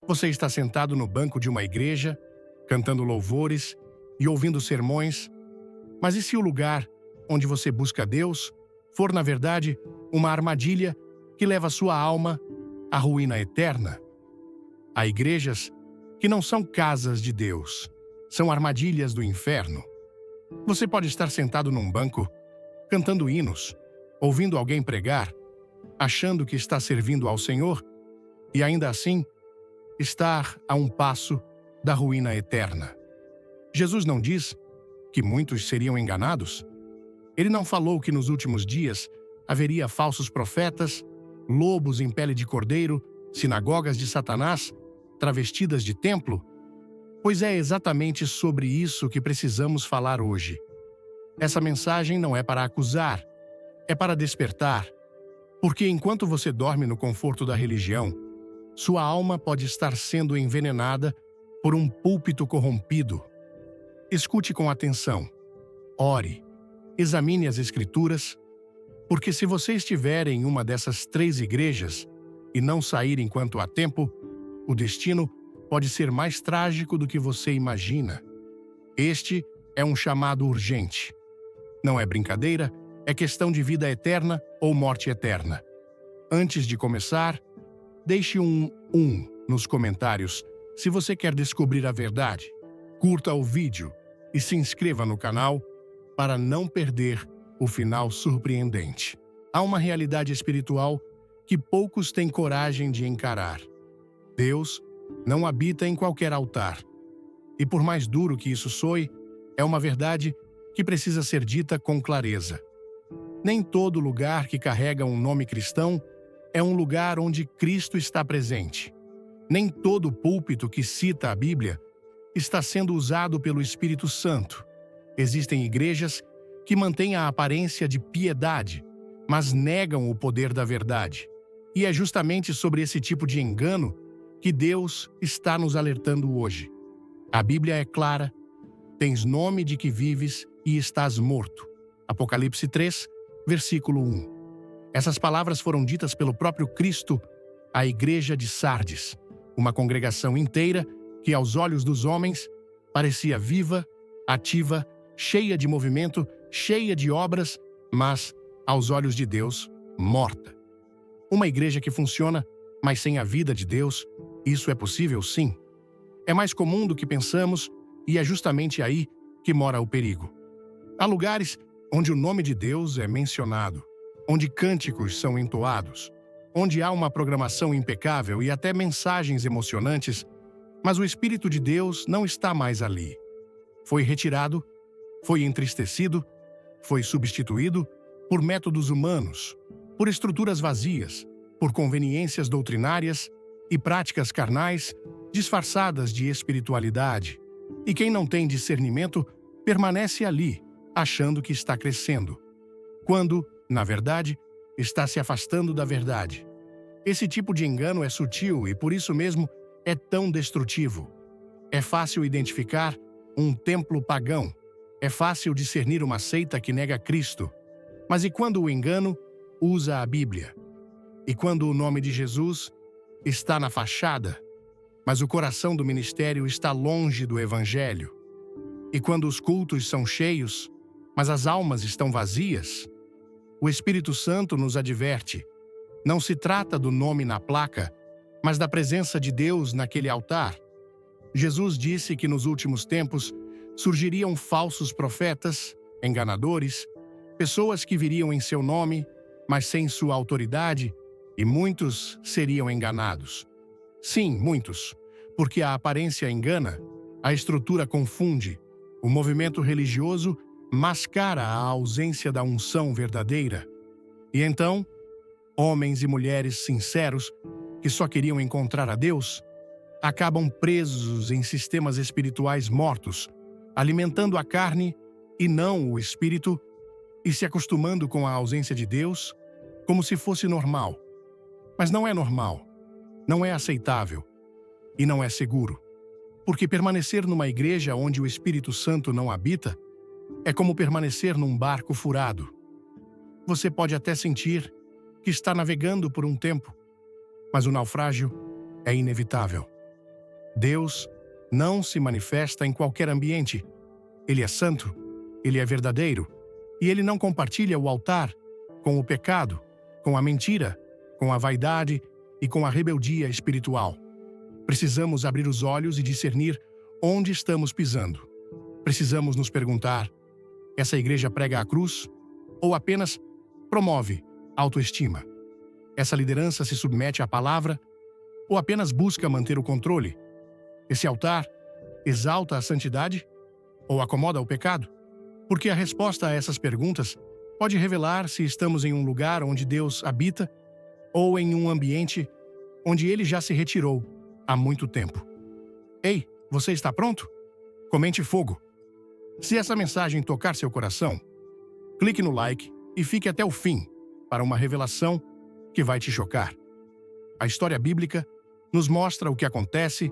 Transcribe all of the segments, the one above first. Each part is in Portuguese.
Você está sentado no banco de uma igreja, cantando louvores e ouvindo sermões, mas e se o lugar onde você busca Deus for, na verdade, uma armadilha que leva sua alma à ruína eterna? Há igrejas que não são casas de Deus, são armadilhas do inferno. Você pode estar sentado num banco, cantando hinos, ouvindo alguém pregar, achando que está servindo ao Senhor, e ainda assim estar a um passo da ruína eterna. Jesus não diz que muitos seriam enganados? Ele não falou que nos últimos dias haveria falsos profetas, lobos em pele de cordeiro, sinagogas de Satanás, travestidas de templo? Pois é exatamente sobre isso que precisamos falar hoje. Essa mensagem não é para acusar, é para despertar. Porque enquanto você dorme no conforto da religião, sua alma pode estar sendo envenenada por um púlpito corrompido. Escute com atenção. Ore. Examine as Escrituras, porque se você estiver em uma dessas 3 igrejas e não sair enquanto há tempo, o destino pode ser mais trágico do que você imagina. Este é um chamado urgente. Não é brincadeira, é questão de vida eterna ou morte eterna. Antes de começar, deixe um nos comentários se você quer descobrir a verdade. Curta o vídeo e se inscreva no canal para não perder o final surpreendente. Há uma realidade espiritual que poucos têm coragem de encarar. Deus não habita em qualquer altar. E por mais duro que isso soe, é uma verdade que precisa ser dita com clareza. Nem todo lugar que carrega um nome cristão é um lugar onde Cristo está presente. Nem todo púlpito que cita a Bíblia está sendo usado pelo Espírito Santo. Existem igrejas que mantêm a aparência de piedade, mas negam o poder da verdade. E é justamente sobre esse tipo de engano que Deus está nos alertando hoje. A Bíblia é clara: tens nome de que vives e estás morto. Apocalipse 3, versículo 1. Essas palavras foram ditas pelo próprio Cristo à igreja de Sardes, uma congregação inteira que, aos olhos dos homens, parecia viva, ativa, cheia de movimento, cheia de obras, mas, aos olhos de Deus, morta. Uma igreja que funciona, mas sem a vida de Deus, isso é possível sim. É mais comum do que pensamos e é justamente aí que mora o perigo. Há lugares onde o nome de Deus é mencionado, onde cânticos são entoados, onde há uma programação impecável e até mensagens emocionantes, mas o Espírito de Deus não está mais ali. Foi retirado, foi entristecido, foi substituído por métodos humanos, por estruturas vazias, por conveniências doutrinárias e práticas carnais disfarçadas de espiritualidade. E quem não tem discernimento permanece ali, achando que está crescendo, quando, na verdade, está se afastando da verdade. Esse tipo de engano é sutil e, por isso mesmo, é tão destrutivo. É fácil identificar um templo pagão. É fácil discernir uma seita que nega Cristo. Mas e quando o engano usa a Bíblia? E quando o nome de Jesus está na fachada, mas o coração do ministério está longe do Evangelho? E quando os cultos são cheios, mas as almas estão vazias? O Espírito Santo nos adverte: não se trata do nome na placa, mas da presença de Deus naquele altar. Jesus disse que nos últimos tempos surgiriam falsos profetas, enganadores, pessoas que viriam em seu nome, mas sem sua autoridade, e muitos seriam enganados. Sim, muitos, porque a aparência engana, a estrutura confunde, o movimento religioso mascara a ausência da unção verdadeira. E então, homens e mulheres sinceros, que só queriam encontrar a Deus, acabam presos em sistemas espirituais mortos, alimentando a carne e não o espírito, e se acostumando com a ausência de Deus como se fosse normal. Mas não é normal, não é aceitável e não é seguro. Porque permanecer numa igreja onde o Espírito Santo não habita é como permanecer num barco furado. Você pode até sentir que está navegando por um tempo, mas o naufrágio é inevitável. Deus não se manifesta em qualquer ambiente. Ele é santo, ele é verdadeiro, e ele não compartilha o altar com o pecado, com a mentira, com a vaidade e com a rebeldia espiritual. Precisamos abrir os olhos e discernir onde estamos pisando. Precisamos nos perguntar: essa igreja prega a cruz ou apenas promove autoestima? Essa liderança se submete à palavra ou apenas busca manter o controle? Esse altar exalta a santidade ou acomoda o pecado? Porque a resposta a essas perguntas pode revelar se estamos em um lugar onde Deus habita ou em um ambiente onde ele já se retirou há muito tempo. Ei, você está pronto? Comente fogo. Se essa mensagem tocar seu coração, clique no like e fique até o fim para uma revelação que vai te chocar. A história bíblica nos mostra o que acontece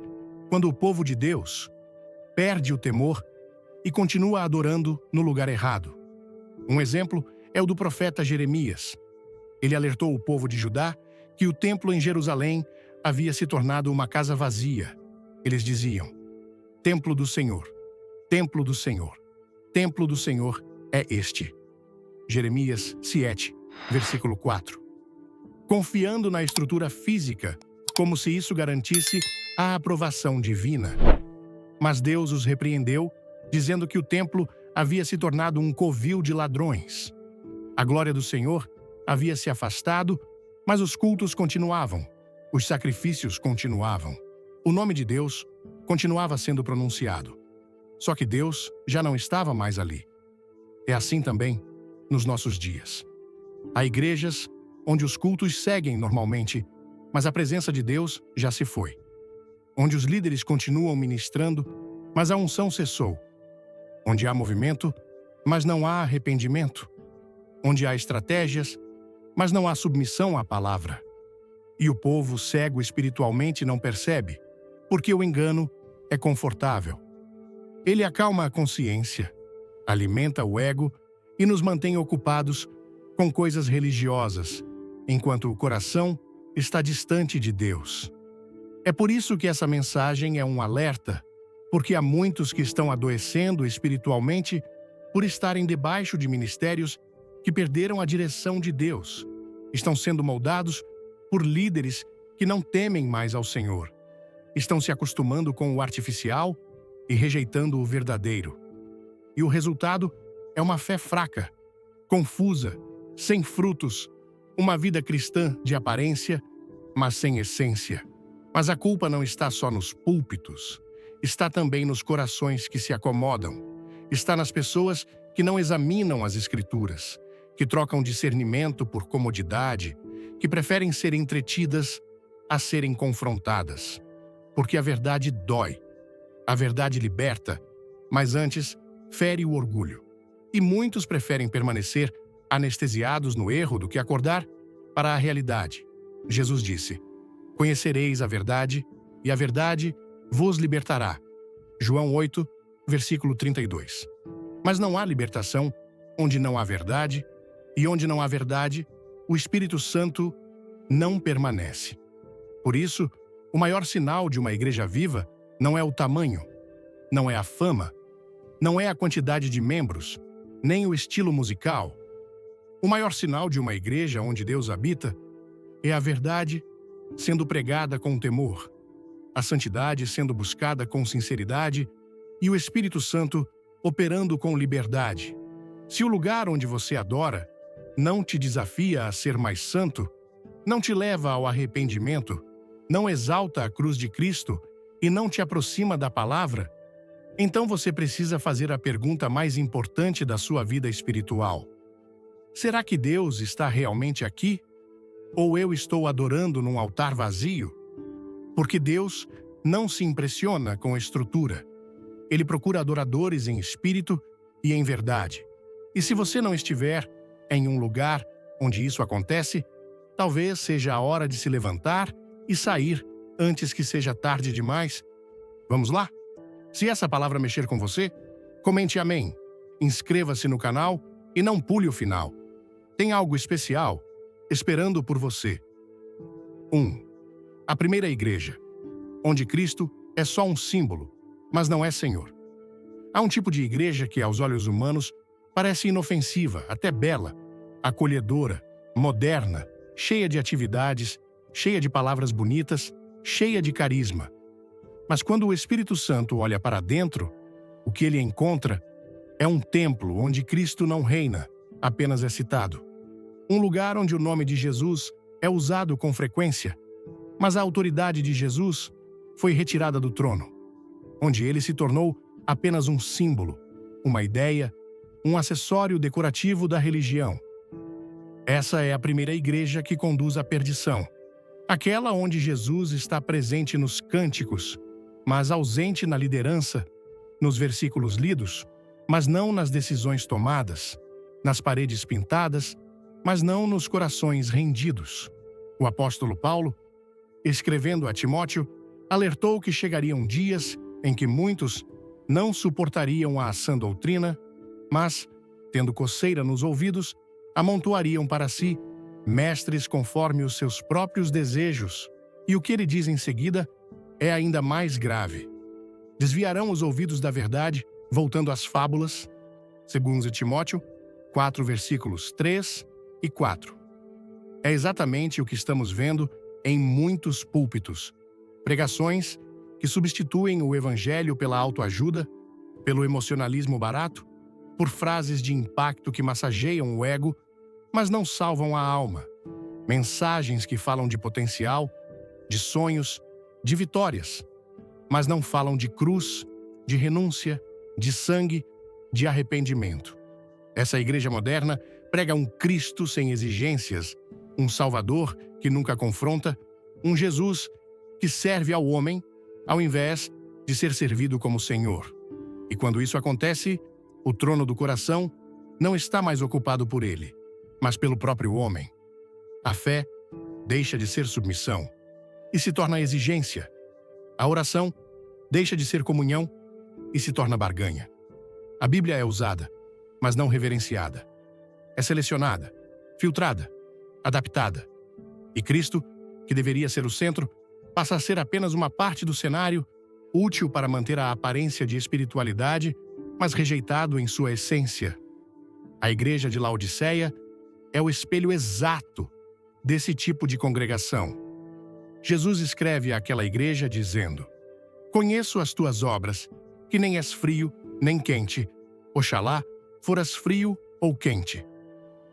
quando o povo de Deus perde o temor e continua adorando no lugar errado. Um exemplo é o do profeta Jeremias. Ele alertou o povo de Judá que o templo em Jerusalém havia se tornado uma casa vazia. Eles diziam: Templo do Senhor, templo do Senhor, templo do Senhor é este. Jeremias 7, versículo 4. Confiando na estrutura física, como se isso garantisse a aprovação divina. Mas Deus os repreendeu, dizendo que o templo havia se tornado um covil de ladrões. A glória do Senhor havia se afastado, mas os cultos continuavam, os sacrifícios continuavam. O nome de Deus continuava sendo pronunciado. Só que Deus já não estava mais ali. É assim também nos nossos dias. Há igrejas onde os cultos seguem normalmente, mas a presença de Deus já se foi. Onde os líderes continuam ministrando, mas a unção cessou. Onde há movimento, mas não há arrependimento. Onde há estratégias, mas não há submissão à palavra. E o povo cego espiritualmente não percebe, porque o engano é confortável. Ele acalma a consciência, alimenta o ego e nos mantém ocupados com coisas religiosas, enquanto o coração está distante de Deus. É por isso que essa mensagem é um alerta, porque há muitos que estão adoecendo espiritualmente por estarem debaixo de ministérios que perderam a direção de Deus. Estão sendo moldados por líderes que não temem mais ao Senhor. Estão se acostumando com o artificial e rejeitando o verdadeiro. E o resultado é uma fé fraca, confusa, sem frutos, uma vida cristã de aparência, mas sem essência. Mas a culpa não está só nos púlpitos, está também nos corações que se acomodam, está nas pessoas que não examinam as Escrituras, que trocam discernimento por comodidade, que preferem ser entretidas a serem confrontadas. Porque a verdade dói, a verdade liberta, mas antes fere o orgulho. E muitos preferem permanecer anestesiados no erro do que acordar para a realidade. Jesus disse: Conhecereis a verdade, e a verdade vos libertará. João 8, versículo 32. Mas não há libertação onde não há verdade, e onde não há verdade, o Espírito Santo não permanece. Por isso, o maior sinal de uma igreja viva não é o tamanho, não é a fama, não é a quantidade de membros, nem o estilo musical. O maior sinal de uma igreja onde Deus habita é a verdade sendo pregada com temor, a santidade sendo buscada com sinceridade e o Espírito Santo operando com liberdade. Se o lugar onde você adora não te desafia a ser mais santo, não te leva ao arrependimento, não exalta a cruz de Cristo e não te aproxima da palavra, então você precisa fazer a pergunta mais importante da sua vida espiritual. Será que Deus está realmente aqui? Ou eu estou adorando num altar vazio? Porque Deus não se impressiona com a estrutura. Ele procura adoradores em espírito e em verdade. E se você não estiver em um lugar onde isso acontece, talvez seja a hora de se levantar e sair antes que seja tarde demais. Vamos lá? Se essa palavra mexer com você, comente amém, inscreva-se no canal e não pule o final. Tem algo especial esperando por você. 1. A primeira igreja, onde Cristo é só um símbolo, mas não é Senhor. Há um tipo de igreja que, aos olhos humanos, parece inofensiva, até bela, acolhedora, moderna, cheia de atividades, cheia de palavras bonitas, cheia de carisma. Mas quando o Espírito Santo olha para dentro, o que ele encontra é um templo onde Cristo não reina, apenas é citado. Um lugar onde o nome de Jesus é usado com frequência, mas a autoridade de Jesus foi retirada do trono, onde ele se tornou apenas um símbolo, uma ideia, um acessório decorativo da religião. Essa é a primeira igreja que conduz à perdição, aquela onde Jesus está presente nos cânticos, mas ausente na liderança, nos versículos lidos, mas não nas decisões tomadas, nas paredes pintadas, mas não nos corações rendidos. O apóstolo Paulo, escrevendo a Timóteo, alertou que chegariam dias em que muitos não suportariam a sã doutrina, mas, tendo coceira nos ouvidos, amontoariam para si mestres conforme os seus próprios desejos. E o que ele diz em seguida é ainda mais grave. Desviarão os ouvidos da verdade, voltando às fábulas, segundo Timóteo 4, versículos 3 e 4. É exatamente o que estamos vendo em muitos púlpitos. Pregações que substituem o evangelho pela autoajuda, pelo emocionalismo barato, por frases de impacto que massageiam o ego, mas não salvam a alma. Mensagens que falam de potencial, de sonhos, de vitórias, mas não falam de cruz, de renúncia, de sangue, de arrependimento. Essa igreja moderna prega um Cristo sem exigências, um Salvador que nunca confronta, um Jesus que serve ao homem, ao invés de ser servido como Senhor. E quando isso acontece, o trono do coração não está mais ocupado por ele, mas pelo próprio homem. A fé deixa de ser submissão e se torna exigência. A oração deixa de ser comunhão e se torna barganha. A Bíblia é usada, mas não reverenciada. É selecionada, filtrada, adaptada. E Cristo, que deveria ser o centro, passa a ser apenas uma parte do cenário, útil para manter a aparência de espiritualidade, mas rejeitado em sua essência. A igreja de Laodiceia é o espelho exato desse tipo de congregação. Jesus escreve àquela igreja dizendo: "Conheço as tuas obras, que nem és frio nem quente. Oxalá foras frio ou quente."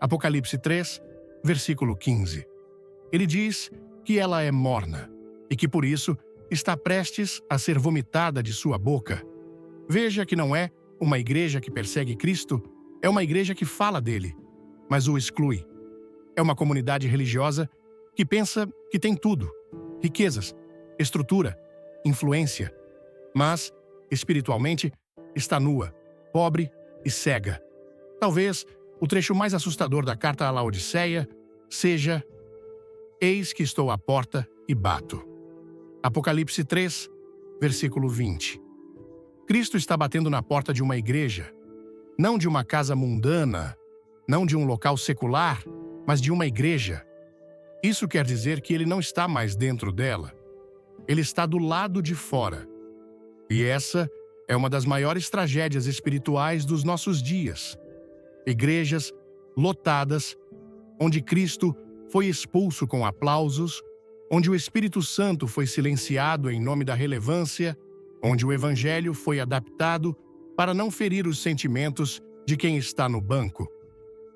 Apocalipse 3, versículo 15. Ele diz que ela é morna e que por isso está prestes a ser vomitada de sua boca. Veja que não é uma igreja que persegue Cristo, é uma igreja que fala dele, mas o exclui. É uma comunidade religiosa que pensa que tem tudo: riquezas, estrutura, influência, mas, espiritualmente, está nua, pobre e cega. Talvez o trecho mais assustador da carta à Laodiceia seja: "Eis que estou à porta e bato." Apocalipse 3, versículo 20. Cristo está batendo na porta de uma igreja, não de uma casa mundana, não de um local secular, mas de uma igreja. Isso quer dizer que ele não está mais dentro dela. Ele está do lado de fora. E essa é uma das maiores tragédias espirituais dos nossos dias. Igrejas lotadas, onde Cristo foi expulso com aplausos, onde o Espírito Santo foi silenciado em nome da relevância, onde o Evangelho foi adaptado para não ferir os sentimentos de quem está no banco.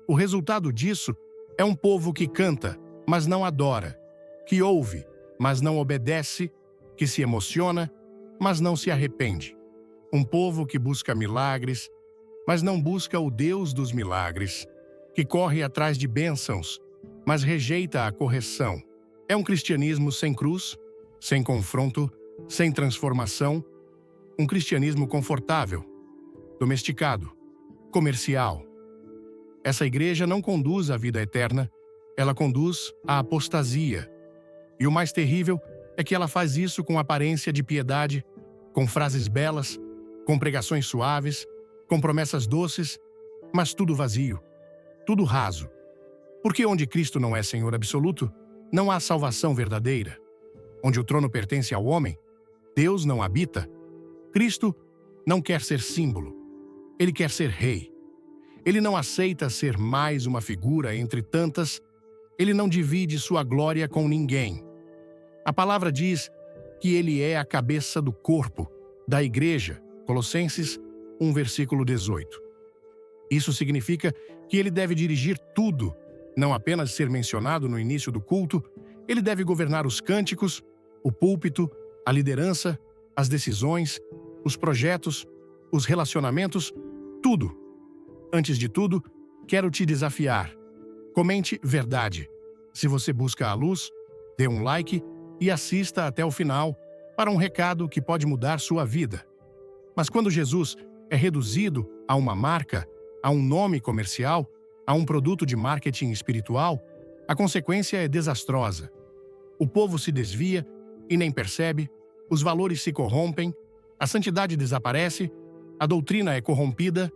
O resultado disso é um povo que canta, mas não adora, que ouve, mas não obedece, que se emociona, mas não se arrepende. Um povo que busca milagres, mas não busca o Deus dos milagres, que corre atrás de bênçãos, mas rejeita a correção. É um cristianismo sem cruz, sem confronto, sem transformação, um cristianismo confortável, domesticado, comercial. Essa igreja não conduz à vida eterna, ela conduz à apostasia. E o mais terrível é que ela faz isso com aparência de piedade, com frases belas, com pregações suaves, com promessas doces, mas tudo vazio, tudo raso. Porque onde Cristo não é Senhor absoluto, não há salvação verdadeira. Onde o trono pertence ao homem, Deus não habita? Cristo não quer ser símbolo. Ele quer ser rei. Ele não aceita ser mais uma figura entre tantas. Ele não divide sua glória com ninguém. A palavra diz que ele é a cabeça do corpo, da igreja. Colossenses 1, versículo 18. Isso significa que ele deve dirigir tudo, não apenas ser mencionado no início do culto. Ele deve governar os cânticos, o púlpito, a liderança, as decisões, os projetos, os relacionamentos, tudo. Antes de tudo, quero te desafiar. Comente verdade. Se você busca a luz, dê um like e assista até o final para um recado que pode mudar sua vida. Mas quando Jesus é reduzido a uma marca, a um nome comercial, a um produto de marketing espiritual, a consequência é desastrosa. O povo se desvia e nem percebe, os valores se corrompem, a santidade desaparece, a doutrina é corrompida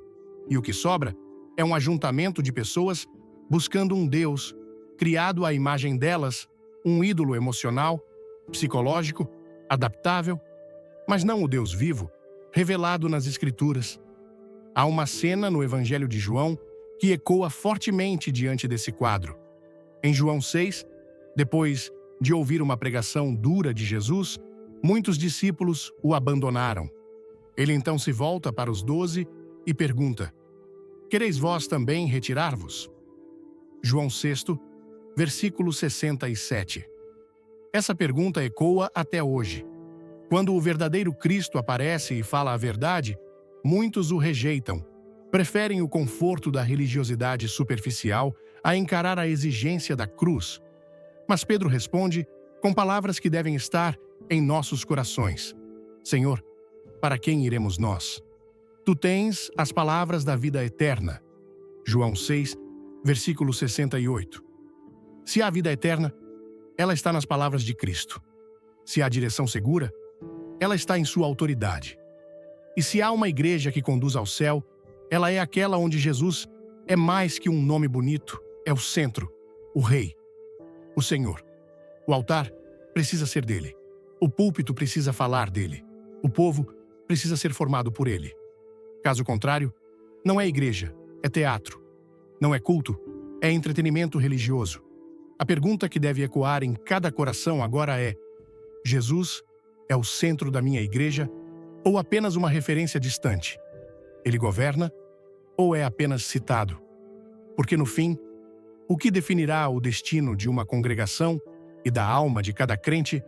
e o que sobra é um ajuntamento de pessoas buscando um Deus, criado à imagem delas, um ídolo emocional, psicológico, adaptável, mas não o Deus vivo, revelado nas Escrituras. Há uma cena no Evangelho de João que ecoa fortemente diante desse quadro. Em João 6, depois de ouvir uma pregação dura de Jesus, muitos discípulos o abandonaram. Ele então se volta para os 12 e pergunta: Quereis vós também retirar-vos? João 6, versículo 67. Essa pergunta ecoa até hoje. Quando o verdadeiro Cristo aparece e fala a verdade, muitos o rejeitam. Preferem o conforto da religiosidade superficial a encarar a exigência da cruz. Mas Pedro responde com palavras que devem estar em nossos corações. Senhor, para quem iremos nós? Tu tens as palavras da vida eterna. João 6, versículo 68. Se há vida eterna, ela está nas palavras de Cristo. Se há direção segura, ela está em sua autoridade. E se há uma igreja que conduz ao céu, ela é aquela onde Jesus é mais que um nome bonito, é o centro, o Rei, o Senhor. O altar precisa ser dele. O púlpito precisa falar dele. O povo precisa ser formado por ele. Caso contrário, não é igreja, é teatro. Não é culto, é entretenimento religioso. A pergunta que deve ecoar em cada coração agora é: Jesus é o centro da minha igreja ou apenas uma referência distante? Ele governa ou é apenas citado? Porque no fim, o que definirá o destino de uma congregação e da alma de cada crente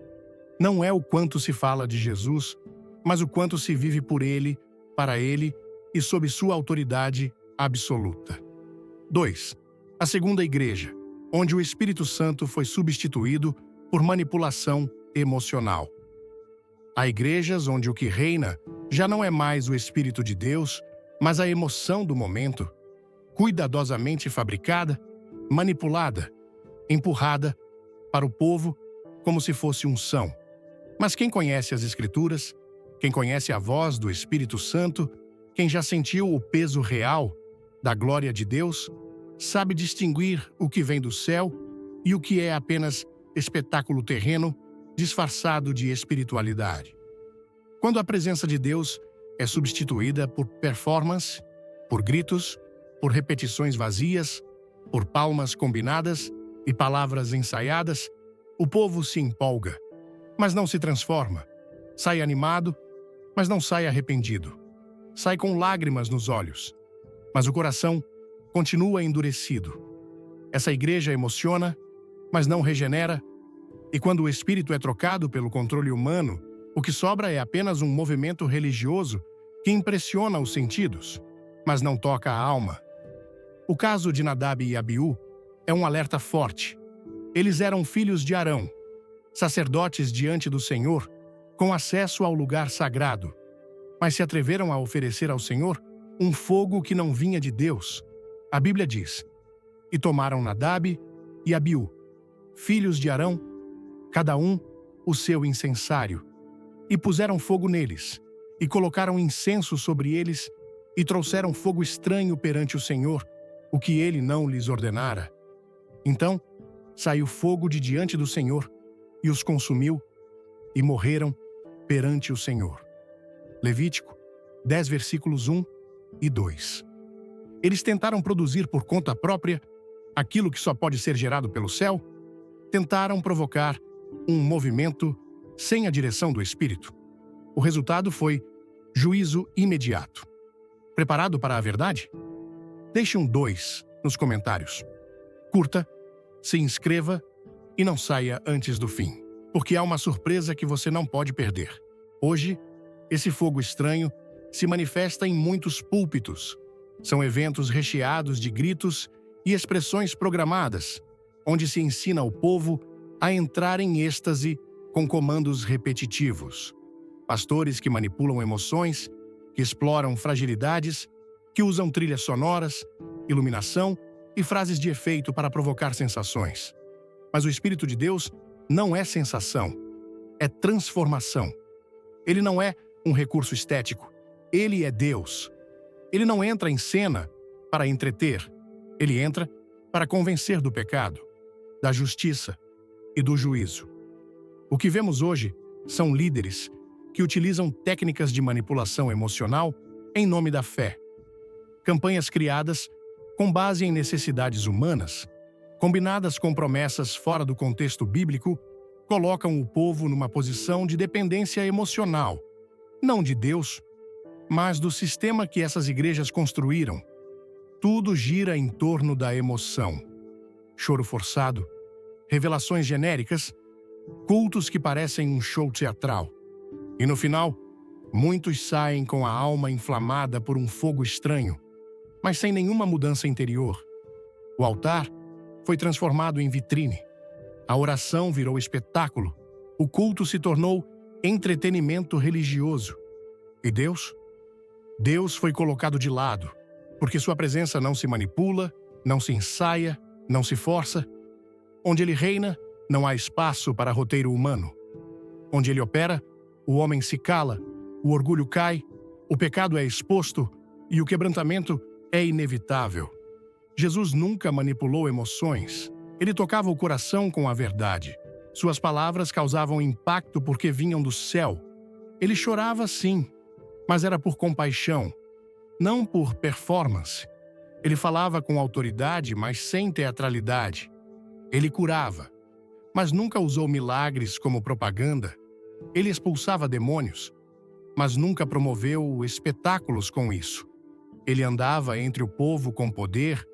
não é o quanto se fala de Jesus, mas o quanto se vive por ele, para ele e sob sua autoridade absoluta. 2. A segunda igreja, onde o Espírito Santo foi substituído por manipulação emocional. Há igrejas onde o que reina já não é mais o Espírito de Deus, mas a emoção do momento, cuidadosamente fabricada, manipulada, empurrada para o povo como se fosse unção. Mas quem conhece as Escrituras, quem conhece a voz do Espírito Santo, quem já sentiu o peso real da glória de Deus, sabe distinguir o que vem do céu e o que é apenas espetáculo terreno disfarçado de espiritualidade. Quando a presença de Deus é substituída por performance, por gritos, por repetições vazias, por palmas combinadas e palavras ensaiadas, o povo se empolga, mas não se transforma. Sai animado, mas não sai arrependido. Sai com lágrimas nos olhos, mas o coração continua endurecido. Essa igreja emociona, mas não regenera, e quando o espírito é trocado pelo controle humano, o que sobra é apenas um movimento religioso que impressiona os sentidos, mas não toca a alma. O caso de Nadab e Abiú é um alerta forte. Eles eram filhos de Arão, sacerdotes diante do Senhor, com acesso ao lugar sagrado, mas se atreveram a oferecer ao Senhor um fogo que não vinha de Deus. A Bíblia diz: E tomaram Nadab e Abiú, filhos de Arão, cada um o seu incensário, e puseram fogo neles, e colocaram incenso sobre eles, e trouxeram fogo estranho perante o Senhor, o que ele não lhes ordenara. Então saiu fogo de diante do Senhor, e os consumiu, e morreram, perante o Senhor. Levítico 10, versículos 1 e 2. Eles tentaram produzir por conta própria aquilo que só pode ser gerado pelo céu. Tentaram provocar um movimento sem a direção do Espírito. O resultado foi juízo imediato. Preparado para a verdade? Deixe um 2 nos comentários. Curta, se inscreva e não saia antes do fim, porque há uma surpresa que você não pode perder. Hoje, esse fogo estranho se manifesta em muitos púlpitos. São eventos recheados de gritos e expressões programadas, onde se ensina ao povo a entrar em êxtase com comandos repetitivos. Pastores que manipulam emoções, que exploram fragilidades, que usam trilhas sonoras, iluminação e frases de efeito para provocar sensações. Mas o Espírito de Deus não é sensação, é transformação. Ele não é um recurso estético, ele é Deus. Ele não entra em cena para entreter, ele entra para convencer do pecado, da justiça e do juízo. O que vemos hoje são líderes que utilizam técnicas de manipulação emocional em nome da fé. Campanhas criadas com base em necessidades humanas, combinadas com promessas fora do contexto bíblico, colocam o povo numa posição de dependência emocional, não de Deus, mas do sistema que essas igrejas construíram. Tudo gira em torno da emoção. Choro forçado, revelações genéricas, cultos que parecem um show teatral. E no final, muitos saem com a alma inflamada por um fogo estranho, mas sem nenhuma mudança interior. O altar foi transformado em vitrine. A oração virou espetáculo. O culto se tornou entretenimento religioso. E Deus? Deus foi colocado de lado, porque sua presença não se manipula, não se ensaia, não se força. Onde ele reina, não há espaço para roteiro humano. Onde ele opera, o homem se cala, o orgulho cai, o pecado é exposto e o quebrantamento é inevitável. Jesus nunca manipulou emoções. Ele tocava o coração com a verdade. Suas palavras causavam impacto porque vinham do céu. Ele chorava sim, mas era por compaixão, não por performance. Ele falava com autoridade, mas sem teatralidade. Ele curava, mas nunca usou milagres como propaganda. Ele expulsava demônios, mas nunca promoveu espetáculos com isso. Ele andava entre o povo com poder,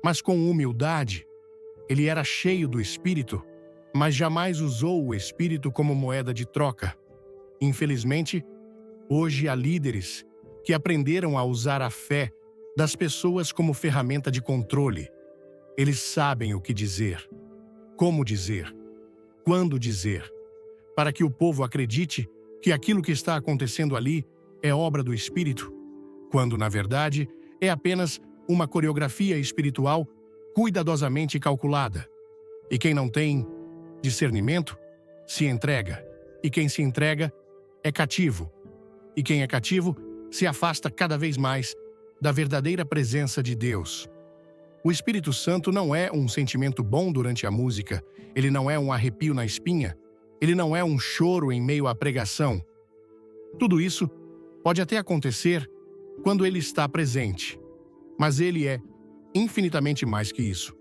mas com humildade. Ele era cheio do Espírito, mas jamais usou o Espírito como moeda de troca. Infelizmente, hoje há líderes que aprenderam a usar a fé das pessoas como ferramenta de controle. Eles sabem o que dizer, como dizer, quando dizer, para que o povo acredite que aquilo que está acontecendo ali é obra do Espírito, quando, na verdade, é apenas uma coreografia espiritual cuidadosamente calculada. E quem não tem discernimento se entrega, e quem se entrega é cativo, e quem é cativo se afasta cada vez mais da verdadeira presença de Deus. O Espírito Santo não é um sentimento bom durante a música, ele não é um arrepio na espinha, ele não é um choro em meio à pregação. Tudo isso pode até acontecer quando ele está presente, mas ele é infinitamente mais que isso.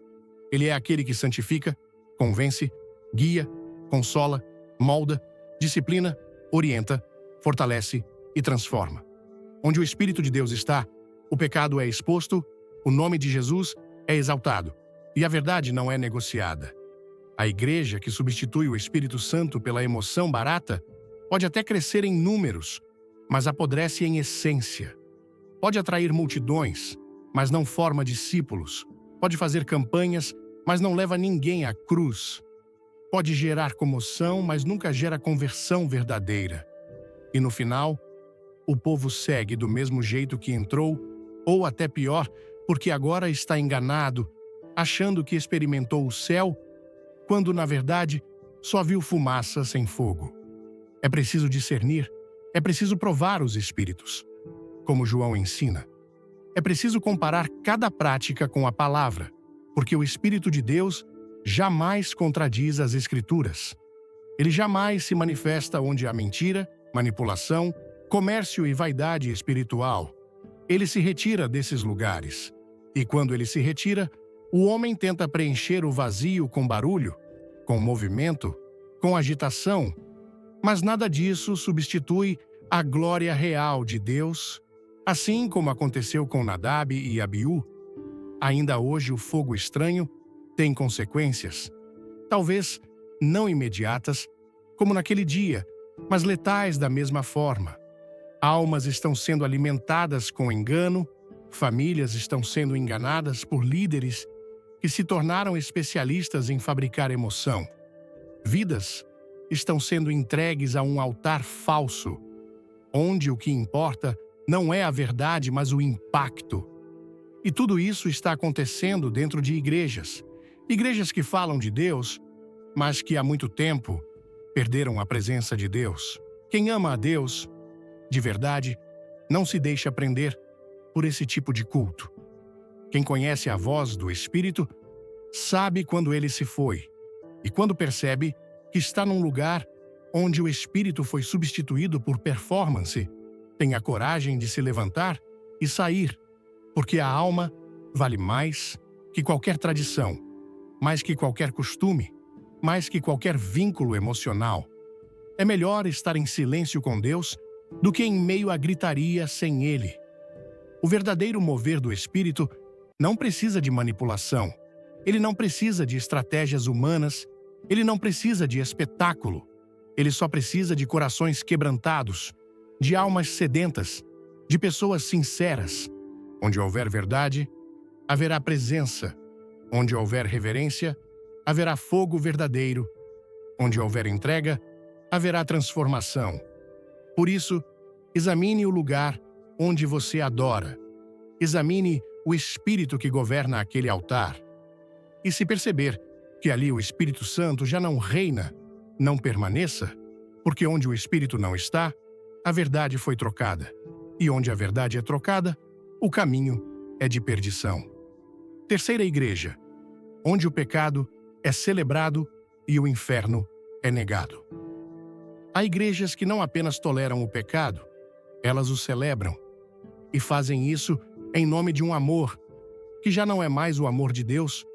Ele é aquele que santifica, convence, guia, consola, molda, disciplina, orienta, fortalece e transforma. Onde o Espírito de Deus está, o pecado é exposto, o nome de Jesus é exaltado e a verdade não é negociada. A igreja que substitui o Espírito Santo pela emoção barata pode até crescer em números, mas apodrece em essência. Pode atrair multidões, mas não forma discípulos. Pode fazer campanhas, mas não leva ninguém à cruz. Pode gerar comoção, mas nunca gera conversão verdadeira. E no final, o povo segue do mesmo jeito que entrou, ou até pior, porque agora está enganado, achando que experimentou o céu, quando, na verdade, só viu fumaça sem fogo. É preciso discernir, é preciso provar os espíritos. Como João ensina, é preciso comparar cada prática com a palavra, porque o Espírito de Deus jamais contradiz as Escrituras. Ele jamais se manifesta onde há mentira manipulação, comércio e vaidade espiritual. Ele se retira desses lugares. E quando ele se retira, o homem tenta preencher o vazio com barulho, com movimento, com agitação, mas nada disso substitui a glória real de Deus, assim como aconteceu com Nadab e Abiú. Ainda hoje o fogo estranho tem consequências, talvez não imediatas, como naquele dia, mas letais da mesma forma. Almas estão sendo alimentadas com engano, famílias estão sendo enganadas por líderes que se tornaram especialistas em fabricar emoção. Vidas estão sendo entregues a um altar falso, onde o que importa não é a verdade, mas o impacto. E tudo isso está acontecendo dentro de igrejas. Igrejas que falam de Deus, mas que há muito tempo perderam a presença de Deus. Quem ama a Deus, de verdade, não se deixa prender por esse tipo de culto. Quem conhece a voz do Espírito sabe quando ele se foi, e quando percebe que está num lugar onde o Espírito foi substituído por performance, tem a coragem de se levantar e sair, porque a alma vale mais que qualquer tradição, mais que qualquer costume, mais que qualquer vínculo emocional. É melhor estar em silêncio com Deus do que em meio à gritaria sem Ele. O verdadeiro mover do Espírito não precisa de manipulação. Ele não precisa de estratégias humanas. Ele não precisa de espetáculo. Ele só precisa de corações quebrantados, de almas sedentas, de pessoas sinceras. Onde houver verdade, haverá presença. Onde houver reverência, haverá fogo verdadeiro. Onde houver entrega, haverá transformação. Por isso, examine o lugar onde você adora. Examine o Espírito que governa aquele altar. E se perceber que ali o Espírito Santo já não reina, não permaneça, porque onde o Espírito não está, a verdade foi trocada. E onde a verdade é trocada, o caminho é de perdição. Terceira igreja, onde o pecado é celebrado e o inferno é negado. Há igrejas que não apenas toleram o pecado, elas o celebram. E fazem isso em nome de um amor, que já não é mais o amor de Deus,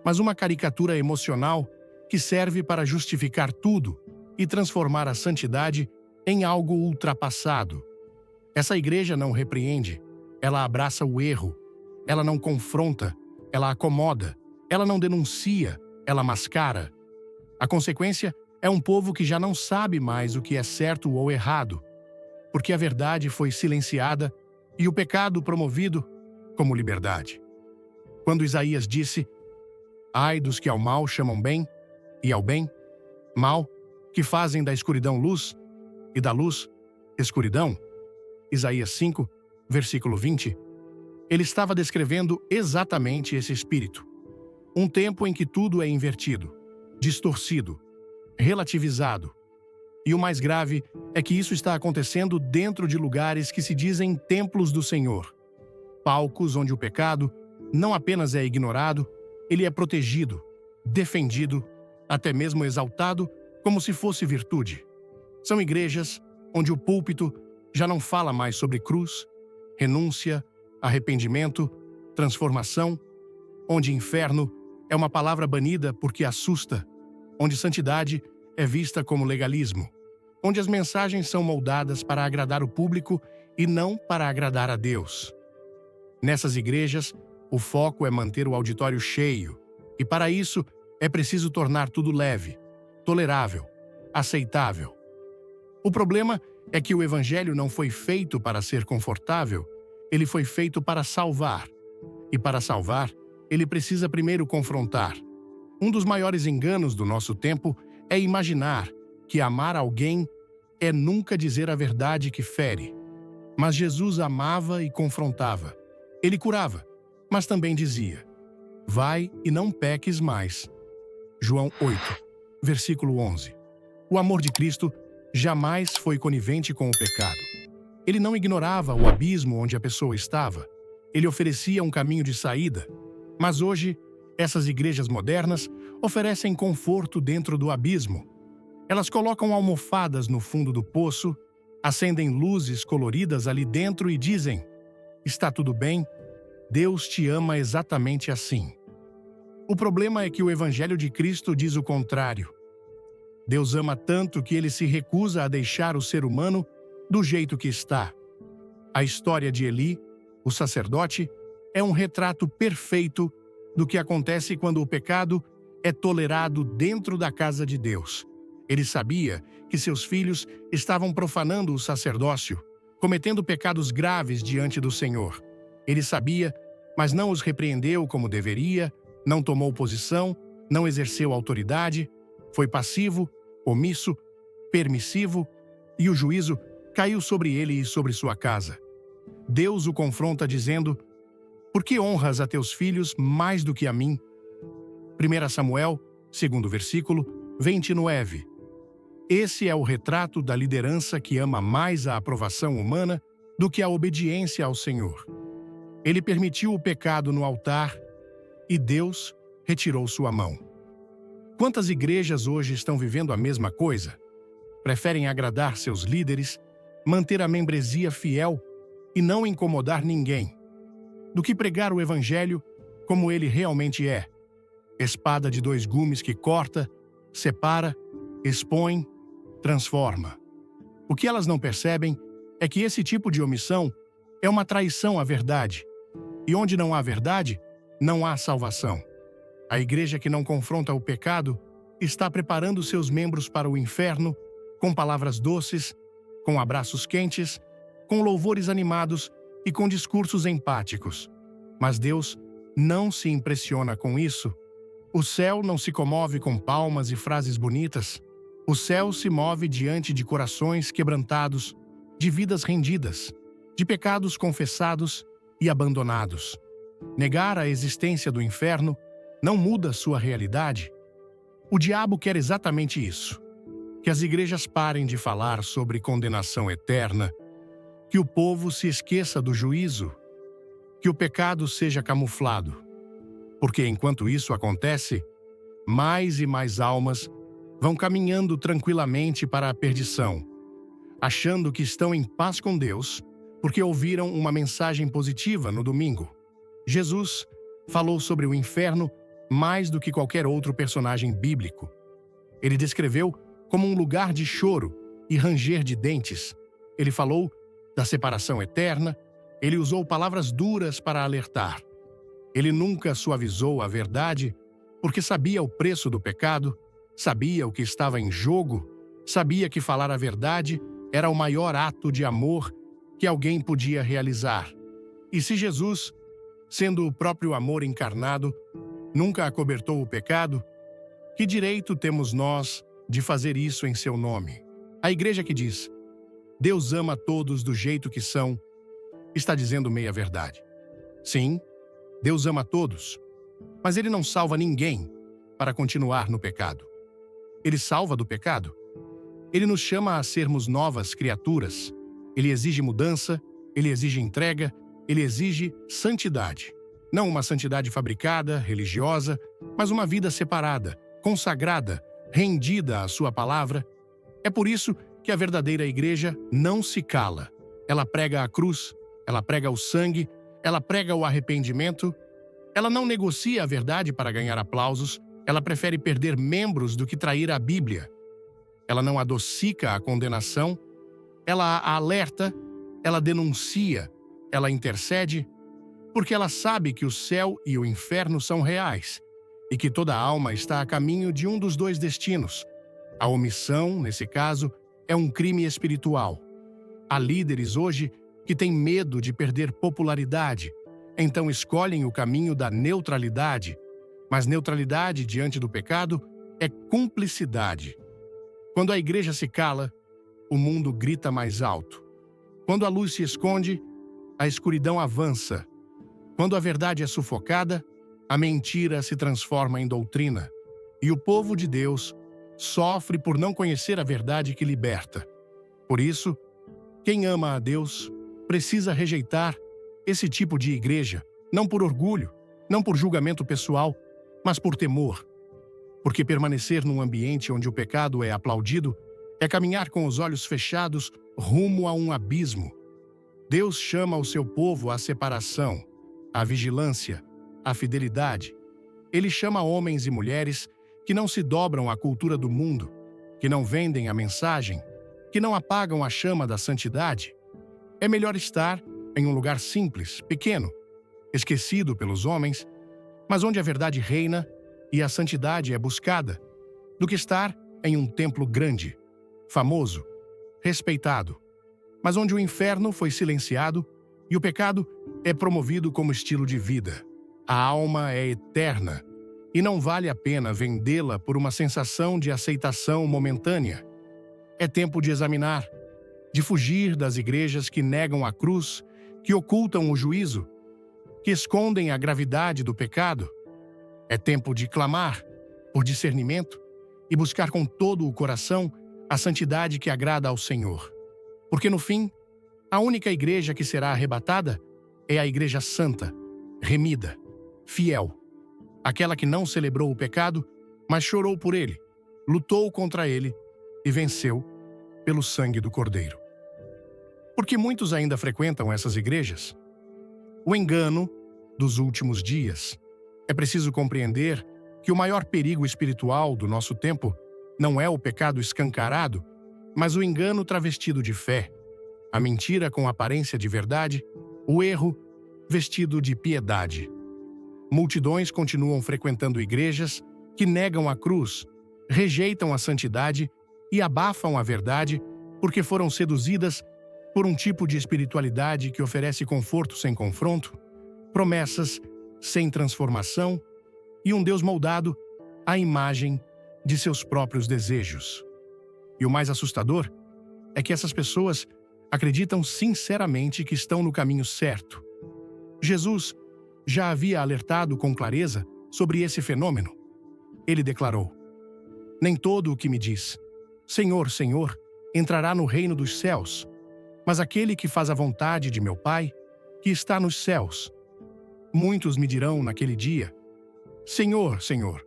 mas uma caricatura emocional que serve para justificar tudo e transformar a santidade em algo ultrapassado. Essa igreja não repreende, ela abraça o erro, ela não confronta, ela acomoda, ela não denuncia, ela mascara. A consequência é um povo que já não sabe mais o que é certo ou errado, porque a verdade foi silenciada e o pecado promovido como liberdade. Quando Isaías disse: "Ai dos que ao mal chamam bem, e ao bem, mal, que fazem da escuridão luz, e da luz, escuridão", Isaías 5, versículo 20, ele estava descrevendo exatamente esse espírito. Um tempo em que tudo é invertido, distorcido, relativizado. E o mais grave é que isso está acontecendo dentro de lugares que se dizem templos do Senhor. Palcos onde o pecado não apenas é ignorado, ele é protegido, defendido, até mesmo exaltado como se fosse virtude. São igrejas onde o púlpito já não fala mais sobre cruz, renúncia, arrependimento, transformação, onde inferno é uma palavra banida porque assusta, onde santidade é vista como legalismo, onde as mensagens são moldadas para agradar o público e não para agradar a Deus. Nessas igrejas, o foco é manter o auditório cheio, e para isso é preciso tornar tudo leve, tolerável, aceitável. O problema é que o Evangelho não foi feito para ser confortável, ele foi feito para salvar. E para salvar, ele precisa primeiro confrontar. Um dos maiores enganos do nosso tempo é imaginar que amar alguém é nunca dizer a verdade que fere. Mas Jesus amava e confrontava. Ele curava, mas também dizia: "Vai e não peques mais." João 8, versículo 11. O amor de Cristo jamais foi conivente com o pecado. Ele não ignorava o abismo onde a pessoa estava. Ele oferecia um caminho de saída. Mas hoje, essas igrejas modernas oferecem conforto dentro do abismo. Elas colocam almofadas no fundo do poço Acendem luzes coloridas ali dentro e dizem: está tudo bem, Deus te ama exatamente assim. O problema é que o Evangelho de Cristo diz o contrário. Deus ama tanto que ele se recusa a deixar o ser humano do jeito que está. A história de Eli, o sacerdote, é um retrato perfeito do que acontece quando o pecado é tolerado dentro da casa de Deus. Ele sabia que seus filhos estavam profanando o sacerdócio, cometendo pecados graves diante do Senhor. Ele sabia, mas não os repreendeu como deveria, não tomou posição, não exerceu autoridade, foi passivo, omisso, permissivo, e o juízo caiu sobre ele e sobre sua casa. Deus o confronta dizendo: por que honras a teus filhos mais do que a mim? 1 Samuel, 2º versículo, 29. Esse é o retrato da liderança que ama mais a aprovação humana do que a obediência ao Senhor. Ele permitiu o pecado no altar e Deus retirou sua mão. Quantas igrejas hoje estão vivendo a mesma coisa? Preferem agradar seus líderes, manter a membresia fiel e não incomodar ninguém, do que pregar o Evangelho como ele realmente é: espada de dois gumes que corta, separa, expõe, transforma. O que elas não percebem é que esse tipo de omissão é uma traição à verdade, e onde não há verdade, não há salvação. A igreja que não confronta o pecado está preparando seus membros para o inferno com palavras doces, com abraços quentes, com louvores animados e com discursos empáticos. Mas Deus não se impressiona com isso. O céu não se comove com palmas e frases bonitas. O céu se move diante de corações quebrantados, de vidas rendidas, de pecados confessados e abandonados. Negar a existência do inferno não muda sua realidade. O diabo quer exatamente isso: que as igrejas parem de falar sobre condenação eterna, que o povo se esqueça do juízo, que o pecado seja camuflado. Porque enquanto isso acontece, mais e mais almas vão caminhando tranquilamente para a perdição, achando que estão em paz com Deus porque ouviram uma mensagem positiva no domingo. Jesus falou sobre o inferno mais do que qualquer outro personagem bíblico. Ele descreveu como um lugar de choro e ranger de dentes. Ele falou da separação eterna. Ele usou palavras duras para alertar. Ele nunca suavizou a verdade, porque sabia o preço do pecado, sabia o que estava em jogo, sabia que falar a verdade era o maior ato de amor que alguém podia realizar. E se Jesus, sendo o próprio amor encarnado, nunca acobertou o pecado, que direito temos nós de fazer isso em seu nome? A igreja que diz: Deus ama todos do jeito que são, está dizendo meia-verdade. Sim, Deus ama todos, mas Ele não salva ninguém para continuar no pecado. Ele salva do pecado. Ele nos chama a sermos novas criaturas. Ele exige mudança, Ele exige entrega, Ele exige santidade. Não uma santidade fabricada, religiosa, mas uma vida separada, consagrada, rendida à sua palavra. É por isso que a verdadeira igreja não se cala. Ela prega a cruz, ela prega o sangue, ela prega o arrependimento. Ela não negocia a verdade para ganhar aplausos, ela prefere perder membros do que trair a Bíblia. Ela não adocica a condenação, ela a alerta, ela denuncia, ela intercede, porque ela sabe que o céu e o inferno são reais e que toda alma está a caminho de um dos dois destinos. A omissão, nesse caso, é um crime espiritual. Há líderes hoje que têm medo de perder popularidade, então escolhem o caminho da neutralidade, mas neutralidade diante do pecado é cumplicidade. Quando a igreja se cala, o mundo grita mais alto. Quando a luz se esconde, a escuridão avança. Quando a verdade é sufocada, a mentira se transforma em doutrina. E o povo de Deus sofre por não conhecer a verdade que liberta. Por isso, quem ama a Deus precisa rejeitar esse tipo de igreja, não por orgulho, não por julgamento pessoal, mas por temor. Porque permanecer num ambiente onde o pecado é aplaudido é caminhar com os olhos fechados rumo a um abismo. Deus chama o seu povo à separação, à vigilância, à fidelidade. Ele chama homens e mulheres que não se dobram à cultura do mundo, que não vendem a mensagem, que não apagam a chama da santidade. É melhor estar em um lugar simples, pequeno, esquecido pelos homens, mas onde a verdade reina e a santidade é buscada, do que estar em um templo grande, famoso, respeitado, mas onde o inferno foi silenciado e o pecado é promovido como estilo de vida. A alma é eterna e não vale a pena vendê-la por uma sensação de aceitação momentânea. É tempo de examinar, de fugir das igrejas que negam a cruz, que ocultam o juízo, que escondem a gravidade do pecado. É tempo de clamar por discernimento e buscar com todo o coração a santidade que agrada ao Senhor. Porque no fim, a única igreja que será arrebatada é a igreja santa, remida, fiel. Aquela que não celebrou o pecado, mas chorou por ele, lutou contra ele e venceu pelo sangue do Cordeiro. Porque muitos ainda frequentam essas igrejas? O engano dos últimos dias. É preciso compreender que o maior perigo espiritual do nosso tempo não é o pecado escancarado, mas o engano travestido de fé, a mentira com aparência de verdade, o erro vestido de piedade. Multidões continuam frequentando igrejas que negam a cruz, rejeitam a santidade e abafam a verdade porque foram seduzidas por um tipo de espiritualidade que oferece conforto sem confronto, promessas sem transformação e um Deus moldado à imagem de seus próprios desejos. E o mais assustador é que essas pessoas acreditam sinceramente que estão no caminho certo. Jesus já havia alertado com clareza sobre esse fenômeno. Ele declarou: "Nem todo o que me diz, Senhor, Senhor, entrará no reino dos céus, mas aquele que faz a vontade de meu Pai, que está nos céus. Muitos me dirão naquele dia: Senhor, Senhor,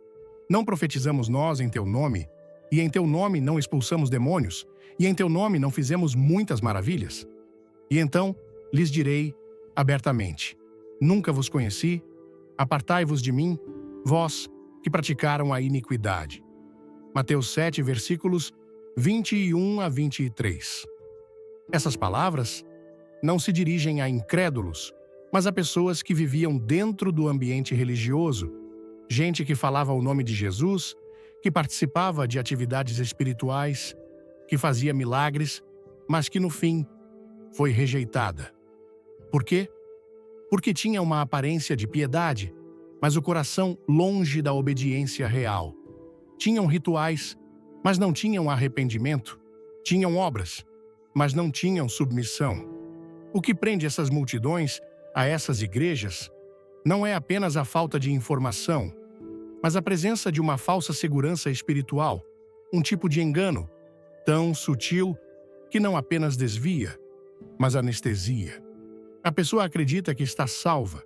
não profetizamos nós em teu nome, e em teu nome não expulsamos demônios, e em teu nome não fizemos muitas maravilhas? E então lhes direi abertamente: Nunca vos conheci, apartai-vos de mim, vós que praticaram a iniquidade." Mateus 7, versículos 21 a 23. Essas palavras não se dirigem a incrédulos, mas a pessoas que viviam dentro do ambiente religioso, gente que falava o nome de Jesus, que participava de atividades espirituais, que fazia milagres, mas que no fim foi rejeitada. Por quê? Porque tinha uma aparência de piedade, mas o coração longe da obediência real. Tinham rituais, mas não tinham arrependimento. Tinham obras, mas não tinham submissão. O que prende essas multidões a essas igrejas não é apenas a falta de informação, mas a presença de uma falsa segurança espiritual, um tipo de engano tão sutil que não apenas desvia, mas anestesia. A pessoa acredita que está salva,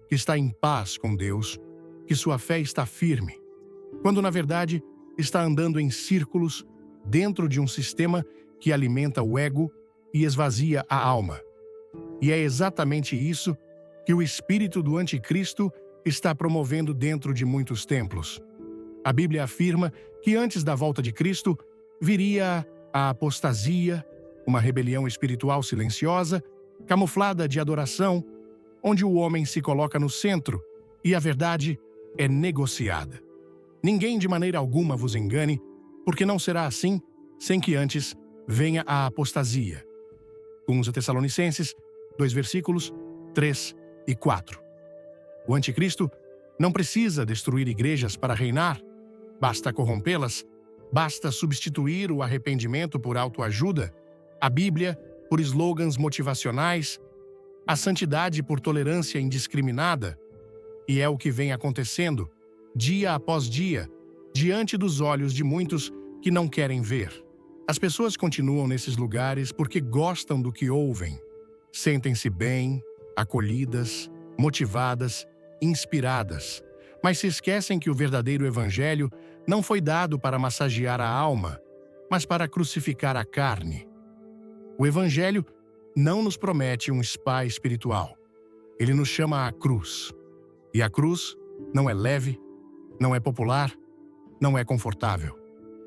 que está em paz com Deus, que sua fé está firme, quando na verdade está andando em círculos dentro de um sistema que alimenta o ego e esvazia a alma. E é exatamente isso que o espírito do anticristo está promovendo dentro de muitos templos. A Bíblia afirma que antes da volta de Cristo viria a apostasia, uma rebelião espiritual silenciosa, camuflada de adoração, onde o homem se coloca no centro e a verdade é negociada. Ninguém de maneira alguma vos engane, porque não será assim sem que antes venha a apostasia. 1 Tessalonicenses 2 versículos 3 e 4. O anticristo não precisa destruir igrejas para reinar, basta corrompê-las, basta substituir o arrependimento por autoajuda, a Bíblia por slogans motivacionais, a santidade por tolerância indiscriminada. E é o que vem acontecendo, dia após dia, diante dos olhos de muitos que não querem ver. As pessoas continuam nesses lugares porque gostam do que ouvem. Sentem-se bem, acolhidas, motivadas, inspiradas, mas se esquecem que o verdadeiro evangelho não foi dado para massagear a alma, mas para crucificar a carne. O Evangelho não nos promete um spa espiritual. Ele nos chama à cruz. E a cruz não é leve, não é popular, não é confortável.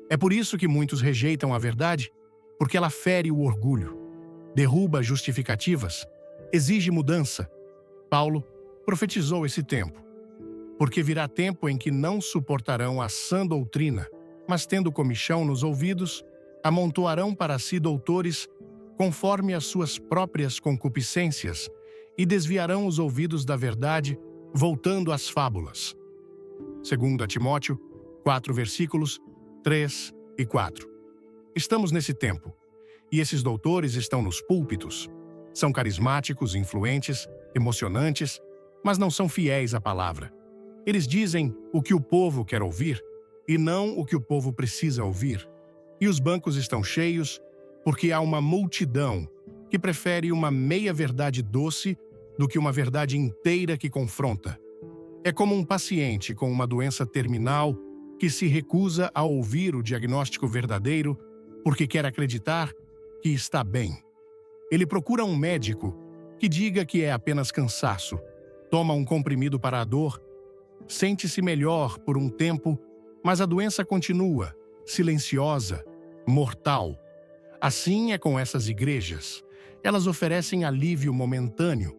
É por isso que muitos rejeitam a verdade, porque ela fere o orgulho, derruba justificativas, exige mudança. Paulo profetizou esse tempo. Porque virá tempo em que não suportarão a sã doutrina, mas tendo comichão nos ouvidos, amontoarão para si doutores conforme as suas próprias concupiscências e desviarão os ouvidos da verdade, voltando às fábulas. 2 Timóteo 4 versículos 3 e 4. Estamos nesse tempo, e esses doutores estão nos púlpitos. São carismáticos, influentes, emocionantes, mas não são fiéis à palavra. Eles dizem o que o povo quer ouvir e não o que o povo precisa ouvir. E os bancos estão cheios porque há uma multidão que prefere uma meia-verdade doce do que uma verdade inteira que confronta. É como um paciente com uma doença terminal que se recusa a ouvir o diagnóstico verdadeiro porque quer acreditar que está bem. Ele procura um médico que diga que é apenas cansaço, toma um comprimido para a dor, sente-se melhor por um tempo, mas a doença continua, silenciosa, mortal. Assim é com essas igrejas. Elas oferecem alívio momentâneo,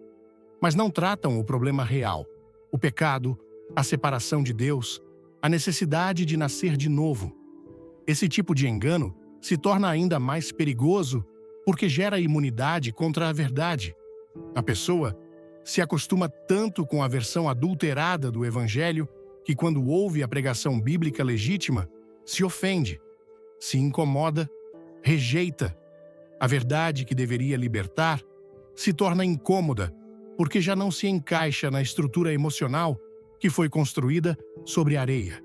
mas não tratam o problema real, o pecado, a separação de Deus, a necessidade de nascer de novo. Esse tipo de engano se torna ainda mais perigoso porque gera imunidade contra a verdade. A pessoa se acostuma tanto com a versão adulterada do Evangelho que, quando ouve a pregação bíblica legítima, se ofende, se incomoda, rejeita. A verdade que deveria libertar se torna incômoda porque já não se encaixa na estrutura emocional que foi construída sobre areia.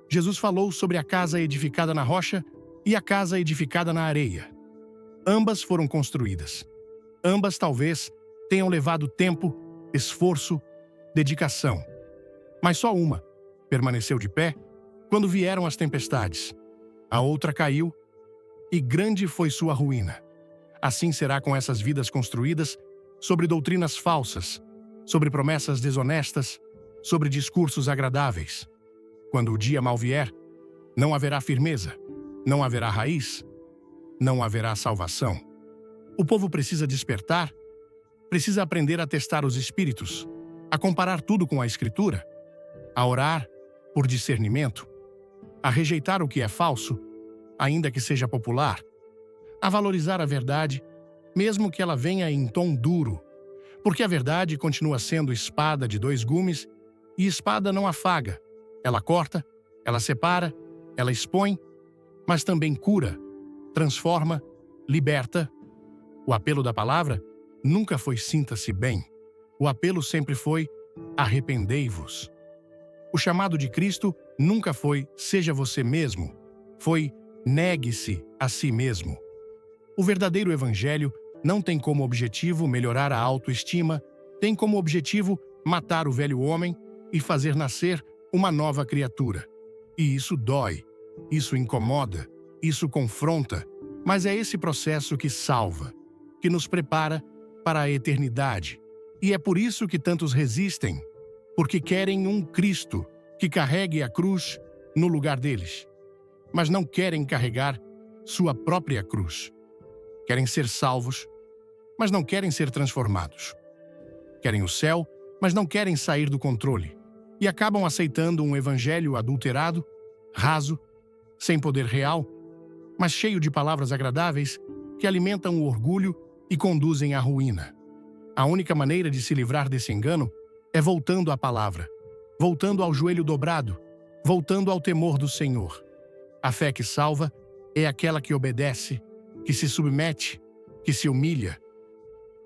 Jesus falou sobre a casa edificada na rocha e a casa edificada na areia. Ambas foram construídas. Ambas talvez tenham levado tempo, esforço, dedicação. Mas só uma permaneceu de pé quando vieram as tempestades. A outra caiu e grande foi sua ruína. Assim será com essas vidas construídas sobre doutrinas falsas, sobre promessas desonestas, sobre discursos agradáveis. Quando o dia mal vier, não haverá firmeza, não haverá raiz, não haverá salvação. O povo precisa despertar, precisa aprender a testar os espíritos, a comparar tudo com a Escritura, a orar por discernimento, a rejeitar o que é falso, ainda que seja popular, a valorizar a verdade, mesmo que ela venha em tom duro, porque a verdade continua sendo espada de dois gumes e espada não afaga. Ela corta, ela separa, ela expõe, mas também cura, transforma, liberta. O apelo da palavra nunca foi sinta-se bem. O apelo sempre foi arrependei-vos. O chamado de Cristo nunca foi seja você mesmo. Foi negue-se a si mesmo. O verdadeiro evangelho não tem como objetivo melhorar a autoestima, tem como objetivo matar o velho homem e fazer nascer uma nova criatura. E isso dói, isso incomoda, isso confronta, mas é esse processo que salva, que nos prepara para a eternidade. E é por isso que tantos resistem, porque querem um Cristo que carregue a cruz no lugar deles, mas não querem carregar sua própria cruz. Querem ser salvos, mas não querem ser transformados. Querem o céu, mas não querem sair do controle. E acabam aceitando um evangelho adulterado, raso, sem poder real, mas cheio de palavras agradáveis que alimentam o orgulho e conduzem à ruína. A única maneira de se livrar desse engano é voltando à palavra, voltando ao joelho dobrado, voltando ao temor do Senhor. A fé que salva é aquela que obedece, que se submete, que se humilha.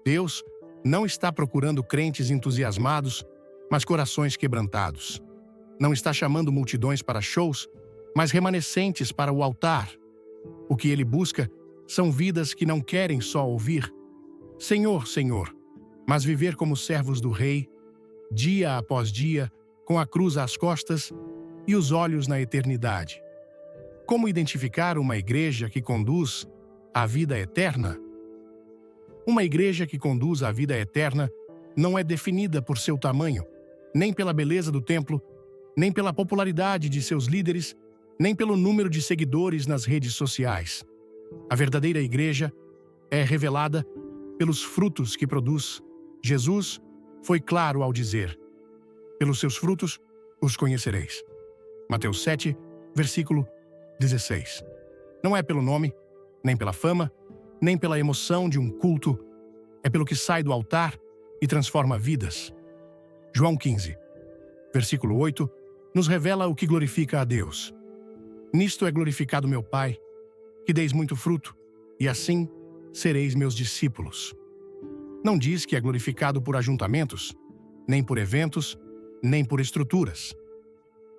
Deus não está procurando crentes entusiasmados, mas corações quebrantados. Não está chamando multidões para shows, mas remanescentes para o altar. O que ele busca são vidas que não querem só ouvir Senhor, Senhor, mas viver como servos do Rei, dia após dia, com a cruz às costas e os olhos na eternidade. Como identificar uma igreja que conduz à vida eterna? Uma igreja que conduz à vida eterna não é definida por seu tamanho, nem pela beleza do templo, nem pela popularidade de seus líderes, nem pelo número de seguidores nas redes sociais. A verdadeira igreja é revelada pelos frutos que produz. Jesus foi claro ao dizer: pelos seus frutos os conhecereis. Mateus 7, versículo 16. Não é pelo nome, nem pela fama, nem pela emoção de um culto, é pelo que sai do altar e transforma vidas. João 15, versículo 8, nos revela o que glorifica a Deus. Nisto é glorificado meu Pai, que deis muito fruto, e assim sereis meus discípulos. Não diz que é glorificado por ajuntamentos, nem por eventos, nem por estruturas.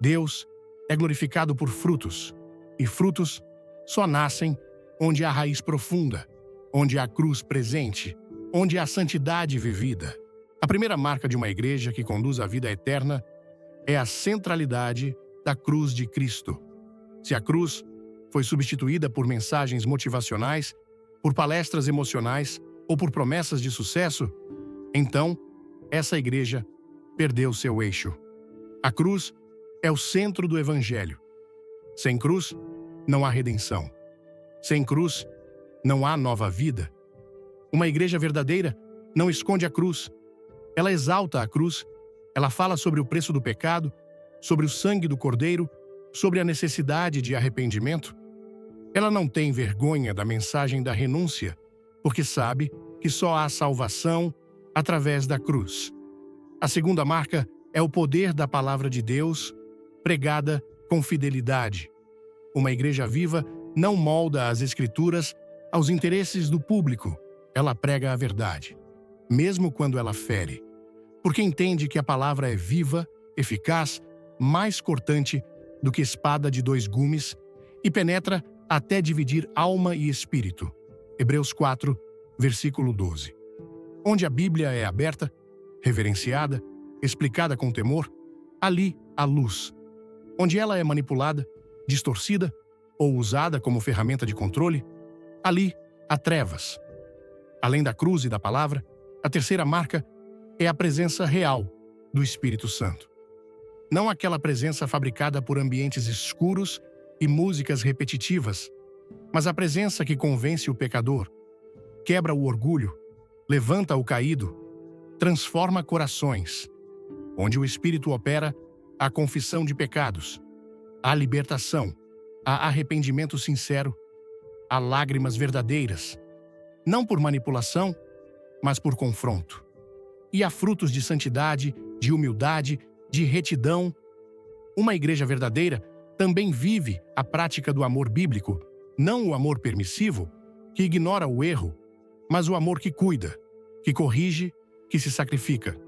Deus é glorificado por frutos, e frutos só nascem onde há raiz profunda, onde há cruz presente, onde há santidade vivida. A primeira marca de uma igreja que conduz à vida eterna é a centralidade da cruz de Cristo. Se a cruz foi substituída por mensagens motivacionais, por palestras emocionais ou por promessas de sucesso, então essa igreja perdeu seu eixo. A cruz é o centro do Evangelho. Sem cruz, não há redenção. Sem cruz, não há nova vida. Uma igreja verdadeira não esconde a cruz. Ela exalta a cruz. Ela fala sobre o preço do pecado, sobre o sangue do Cordeiro, sobre a necessidade de arrependimento. Ela não tem vergonha da mensagem da renúncia, porque sabe que só há salvação através da cruz. A segunda marca é o poder da palavra de Deus, pregada com fidelidade. Uma igreja viva não molda as Escrituras aos interesses do público. Ela prega a verdade, mesmo quando ela fere, porque entende que a palavra é viva, eficaz, mais cortante do que espada de dois gumes e penetra até dividir alma e espírito. Hebreus 4, versículo 12. Onde a Bíblia é aberta, reverenciada, explicada com temor, ali há luz. Onde ela é manipulada, distorcida ou usada como ferramenta de controle, ali há trevas. Além da cruz e da palavra, a terceira marca é a presença real do Espírito Santo. Não aquela presença fabricada por ambientes escuros e músicas repetitivas, mas a presença que convence o pecador, quebra o orgulho, levanta o caído, transforma corações. Onde o Espírito opera, há confissão de pecados, há libertação, há arrependimento sincero, há lágrimas verdadeiras, não por manipulação, mas por confronto. E há frutos de santidade, de humildade, de retidão. Uma igreja verdadeira também vive a prática do amor bíblico, não o amor permissivo, que ignora o erro, mas o amor que cuida, que corrige, que se sacrifica.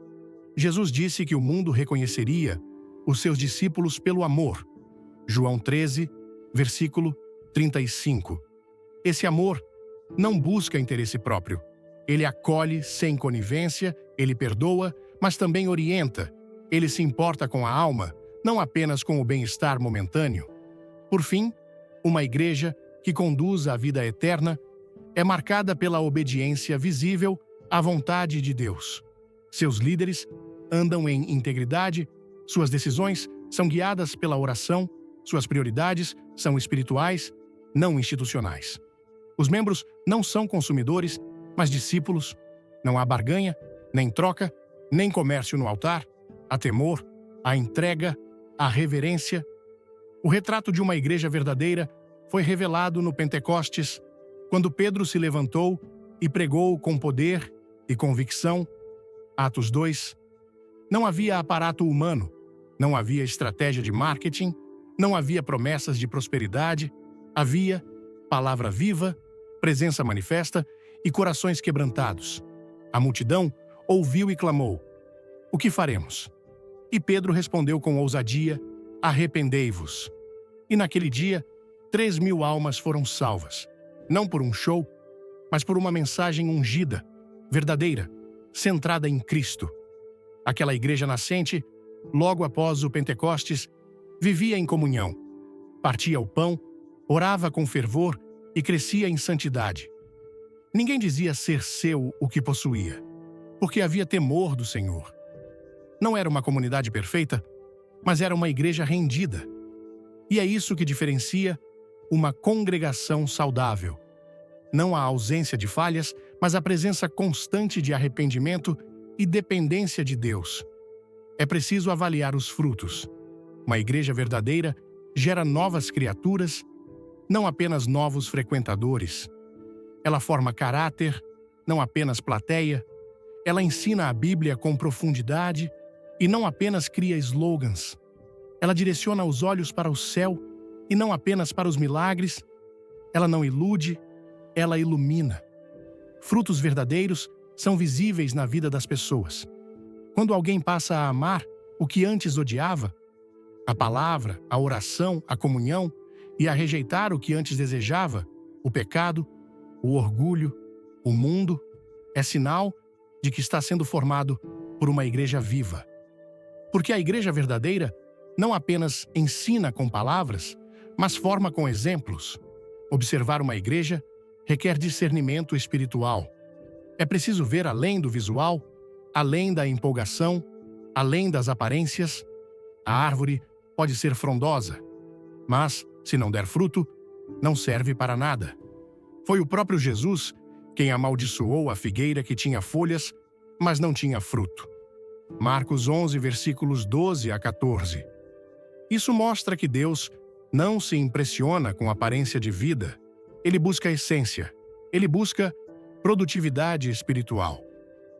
Jesus disse que o mundo reconheceria os seus discípulos pelo amor. João 13, versículo 35. Esse amor não busca interesse próprio. Ele acolhe sem conivência, ele perdoa, mas também orienta. Ele se importa com a alma, não apenas com o bem-estar momentâneo. Por fim, uma igreja que conduz à vida eterna é marcada pela obediência visível à vontade de Deus. Seus líderes andam em integridade, suas decisões são guiadas pela oração, suas prioridades são espirituais, não institucionais. Os membros não são consumidores, mas discípulos. Não há barganha, nem troca, nem comércio no altar. Há temor, há entrega, há reverência. O retrato de uma igreja verdadeira foi revelado no Pentecostes, quando Pedro se levantou e pregou com poder e convicção. Atos 2. Não havia aparato humano, não havia estratégia de marketing, não havia promessas de prosperidade, havia palavra viva, presença manifesta e corações quebrantados. A multidão ouviu e clamou: "O que faremos?" E Pedro respondeu com ousadia: "Arrependei-vos." E naquele dia, 3.000 almas foram salvas, não por um show, mas por uma mensagem ungida, verdadeira, centrada em Cristo. Aquela igreja nascente, logo após o Pentecostes, vivia em comunhão, partia o pão, orava com fervor e crescia em santidade. Ninguém dizia ser seu o que possuía, porque havia temor do Senhor. Não era uma comunidade perfeita, mas era uma igreja rendida. E é isso que diferencia uma congregação saudável. Não a ausência de falhas, mas a presença constante de arrependimento e dependência de Deus. É preciso avaliar os frutos. Uma igreja verdadeira gera novas criaturas, não apenas novos frequentadores. Ela forma caráter, não apenas plateia. Ela ensina a Bíblia com profundidade e não apenas cria slogans. Ela direciona os olhos para o céu e não apenas para os milagres. Ela não ilude, ela ilumina. Frutos verdadeiros são visíveis na vida das pessoas. Quando alguém passa a amar o que antes odiava, a palavra, a oração, a comunhão, e a rejeitar o que antes desejava, o pecado, o orgulho, o mundo, é sinal de que está sendo formado por uma igreja viva. Porque a igreja verdadeira não apenas ensina com palavras, mas forma com exemplos. Observar uma igreja requer discernimento espiritual. É preciso ver além do visual, além da empolgação, além das aparências. A árvore pode ser frondosa, mas, se não der fruto, não serve para nada. Foi o próprio Jesus quem amaldiçoou a figueira que tinha folhas, mas não tinha fruto. Marcos 11, versículos 12 a 14. Isso mostra que Deus não se impressiona com a aparência de vida. Ele busca a essência. Ele busca produtividade espiritual.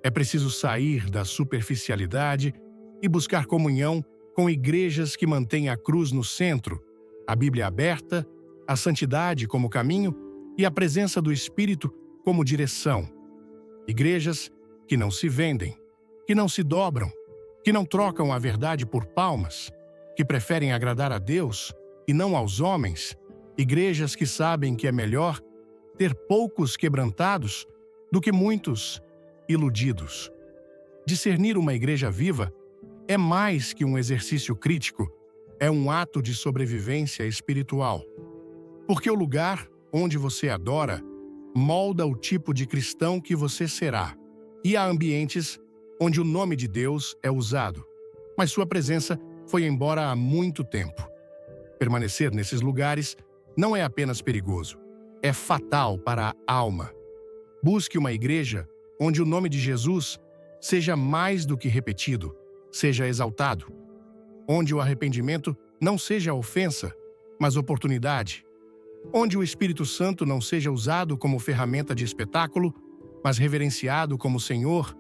É preciso sair da superficialidade e buscar comunhão com igrejas que mantêm a cruz no centro, a Bíblia aberta, a santidade como caminho e a presença do Espírito como direção. Igrejas que não se vendem, que não se dobram, que não trocam a verdade por palmas, que preferem agradar a Deus e não aos homens. Igrejas que sabem que é melhor ter poucos quebrantados do que muitos iludidos. Discernir uma igreja viva é mais que um exercício crítico, é um ato de sobrevivência espiritual. Porque o lugar onde você adora molda o tipo de cristão que você será. E há ambientes onde o nome de Deus é usado, mas sua presença foi embora há muito tempo. Permanecer nesses lugares não é apenas perigoso, é fatal para a alma. Busque uma igreja onde o nome de Jesus seja mais do que repetido, seja exaltado. Onde o arrependimento não seja ofensa, mas oportunidade. Onde o Espírito Santo não seja usado como ferramenta de espetáculo, mas reverenciado como Senhor.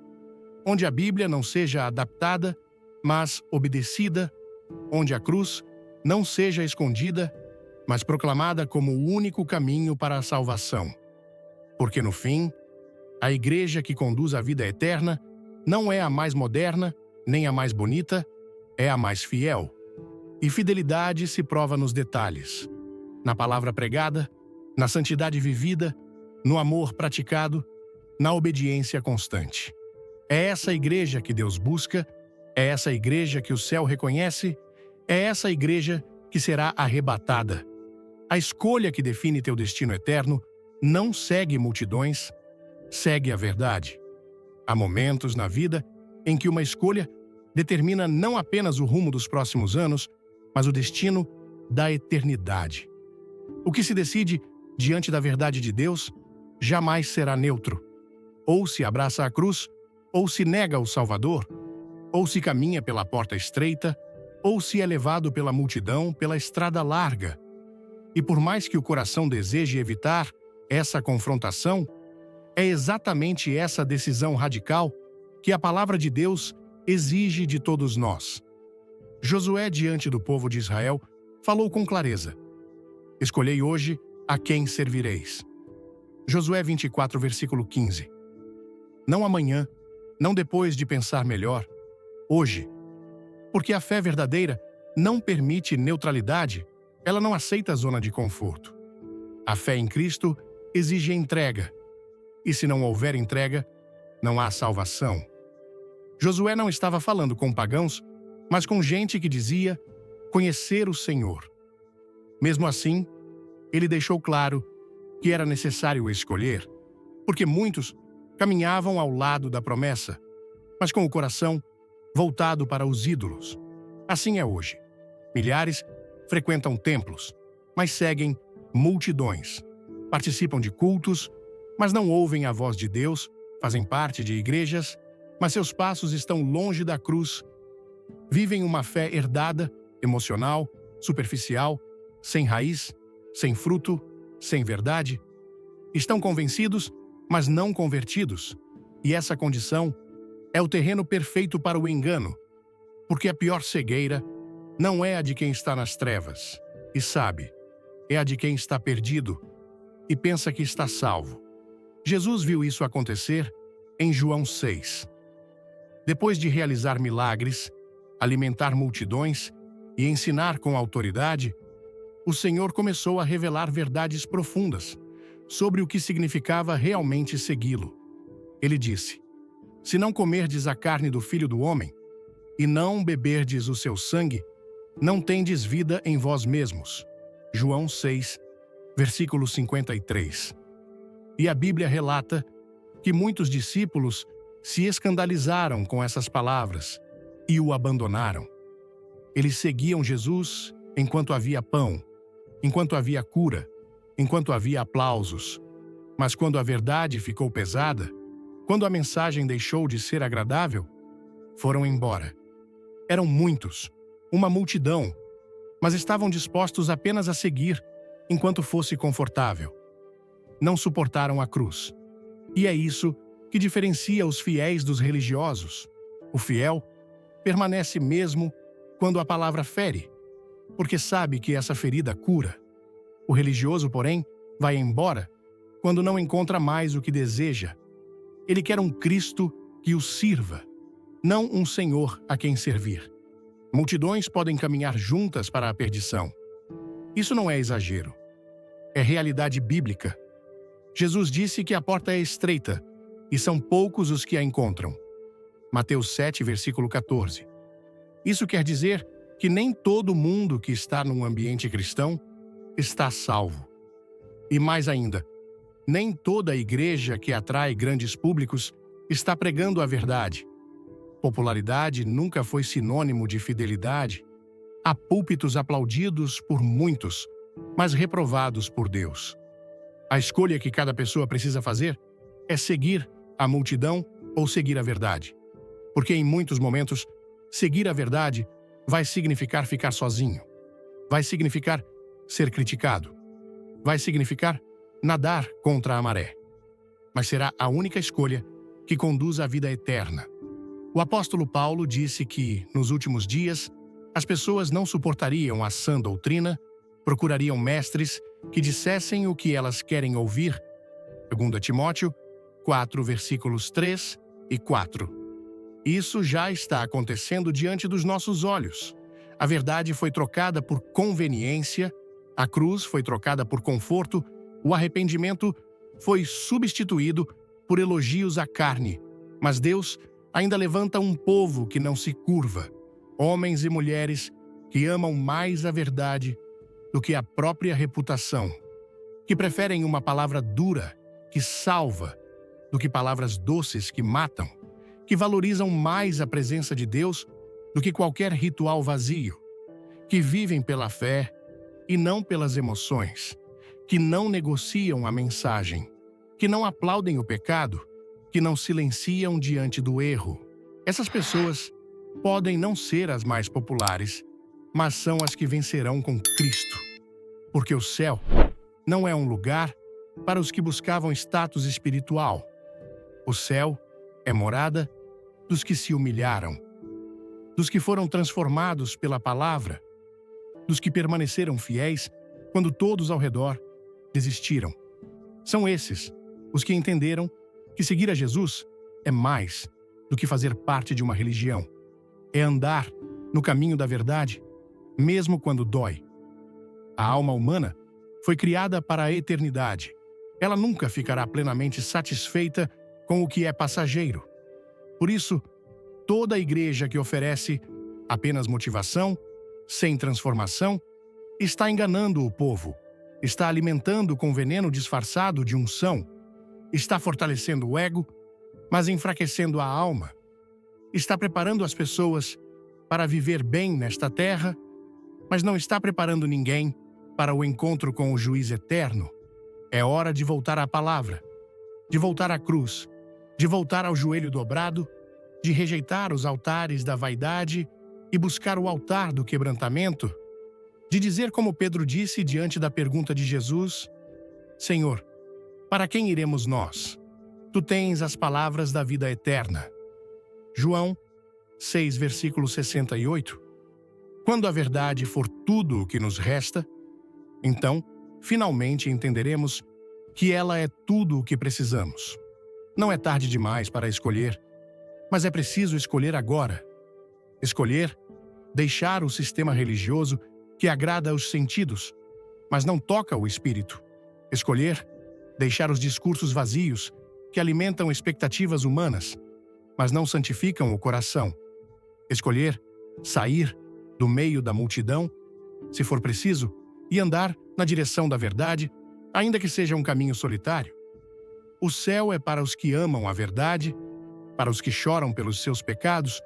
Onde a Bíblia não seja adaptada, mas obedecida. Onde a cruz não seja escondida, mas proclamada como o único caminho para a salvação. Porque, no fim, a igreja que conduz à vida eterna não é a mais moderna, nem a mais bonita, é a mais fiel. E fidelidade se prova nos detalhes, na palavra pregada, na santidade vivida, no amor praticado, na obediência constante. É essa igreja que Deus busca, é essa igreja que o céu reconhece, é essa igreja que será arrebatada. A escolha que define teu destino eterno não segue multidões, segue a verdade. Há momentos na vida em que uma escolha determina não apenas o rumo dos próximos anos, mas o destino da eternidade. O que se decide diante da verdade de Deus jamais será neutro. Ou se abraça a cruz, ou se nega o Salvador, ou se caminha pela porta estreita, ou se é levado pela multidão pela estrada larga. E por mais que o coração deseje evitar essa confrontação, é exatamente essa decisão radical que a palavra de Deus exige de todos nós. Josué, diante do povo de Israel, falou com clareza: escolhei hoje a quem servireis. Josué 24, versículo 15. Não amanhã, não depois de pensar melhor, hoje. Porque a fé verdadeira não permite neutralidade, ela não aceita a zona de conforto. A fé em Cristo exige entrega. E se não houver entrega, não há salvação. Josué não estava falando com pagãos, mas com gente que dizia conhecer o Senhor. Mesmo assim, ele deixou claro que era necessário escolher. porque muitos caminhavam ao lado da promessa, mas com o coração voltado para os ídolos. Assim é hoje. Milhares frequentam templos, mas seguem multidões. Participam de cultos, mas não ouvem a voz de Deus, fazem parte de igrejas, mas seus passos estão longe da cruz. Vivem uma fé herdada, emocional, superficial, sem raiz, sem fruto, sem verdade. Estão convencidos, mas não convertidos. E essa condição é o terreno perfeito para o engano, porque a pior cegueira não é a de quem está nas trevas e sabe, é a de quem está perdido e pensa que está salvo. Jesus viu isso acontecer em João 6. Depois de realizar milagres, alimentar multidões e ensinar com autoridade, o Senhor começou a revelar verdades profundas sobre o que significava realmente segui-lo. Ele disse: "Se não comerdes a carne do Filho do Homem e não beberdes o seu sangue, não tendes vida em vós mesmos." João 6, versículo 53. E a Bíblia relata que muitos discípulos se escandalizaram com essas palavras e o abandonaram. Eles seguiam Jesus enquanto havia pão, enquanto havia cura, enquanto havia aplausos. Mas quando a verdade ficou pesada, quando a mensagem deixou de ser agradável, foram embora. Eram muitos, uma multidão, mas estavam dispostos apenas a seguir enquanto fosse confortável. Não suportaram a cruz. E é isso que diferencia os fiéis dos religiosos. O fiel permanece mesmo quando a palavra fere, porque sabe que essa ferida cura. O religioso, porém, vai embora quando não encontra mais o que deseja. Ele quer um Cristo que o sirva, não um Senhor a quem servir. Multidões podem caminhar juntas para a perdição. Isso não é exagero. É realidade bíblica. Jesus disse que a porta é estreita e são poucos os que a encontram. Mateus 7, versículo 14. Isso quer dizer que nem todo mundo que está num ambiente cristão está salvo. E mais ainda, nem toda igreja que atrai grandes públicos está pregando a verdade. Popularidade nunca foi sinônimo de fidelidade. Há púlpitos aplaudidos por muitos, mas reprovados por Deus. A escolha que cada pessoa precisa fazer é seguir a multidão ou seguir a verdade. Porque em muitos momentos, seguir a verdade vai significar ficar sozinho. Vai significar ser criticado. Vai significar nadar contra a maré. Mas será a única escolha que conduz à vida eterna. O apóstolo Paulo disse que, nos últimos dias, as pessoas não suportariam a sã doutrina, procurariam mestres que dissessem o que elas querem ouvir. 2 Timóteo 4, versículos 3 e 4. Isso já está acontecendo diante dos nossos olhos. A verdade foi trocada por conveniência, a cruz foi trocada por conforto, o arrependimento foi substituído por elogios à carne. Mas Deus ainda levanta um povo que não se curva, homens e mulheres que amam mais a verdade do que a própria reputação, que preferem uma palavra dura que salva do que palavras doces que matam, que valorizam mais a presença de Deus do que qualquer ritual vazio, que vivem pela fé e não pelas emoções, que não negociam a mensagem, que não aplaudem o pecado, que não silenciam diante do erro. Essas pessoas podem não ser as mais populares, mas são as que vencerão com Cristo. Porque o céu não é um lugar para os que buscavam status espiritual. O céu é morada dos que se humilharam, dos que foram transformados pela palavra, dos que permaneceram fiéis quando todos ao redor desistiram. São esses os que entenderam que seguir a Jesus é mais do que fazer parte de uma religião. É andar no caminho da verdade, mesmo quando dói. A alma humana foi criada para a eternidade. Ela nunca ficará plenamente satisfeita com o que é passageiro. Por isso, toda igreja que oferece apenas motivação, sem transformação, está enganando o povo, está alimentando com veneno disfarçado de unção. Está fortalecendo o ego, mas enfraquecendo a alma. Está preparando as pessoas para viver bem nesta terra, mas não está preparando ninguém para o encontro com o juiz eterno. É hora de voltar à palavra, de voltar à cruz, de voltar ao joelho dobrado, de rejeitar os altares da vaidade e buscar o altar do quebrantamento, de dizer como Pedro disse diante da pergunta de Jesus: Senhor, para quem iremos nós? Tu tens as palavras da vida eterna. João 6, versículo 68. Quando a verdade for tudo o que nos resta, então, finalmente entenderemos que ela é tudo o que precisamos. Não é tarde demais para escolher, mas é preciso escolher agora. Escolher deixar o sistema religioso que agrada aos sentidos, mas não toca o espírito. Escolher deixar os discursos vazios que alimentam expectativas humanas, mas não santificam o coração. Escolher sair do meio da multidão, se for preciso, e andar na direção da verdade, ainda que seja um caminho solitário. O céu é para os que amam a verdade, para os que choram pelos seus pecados,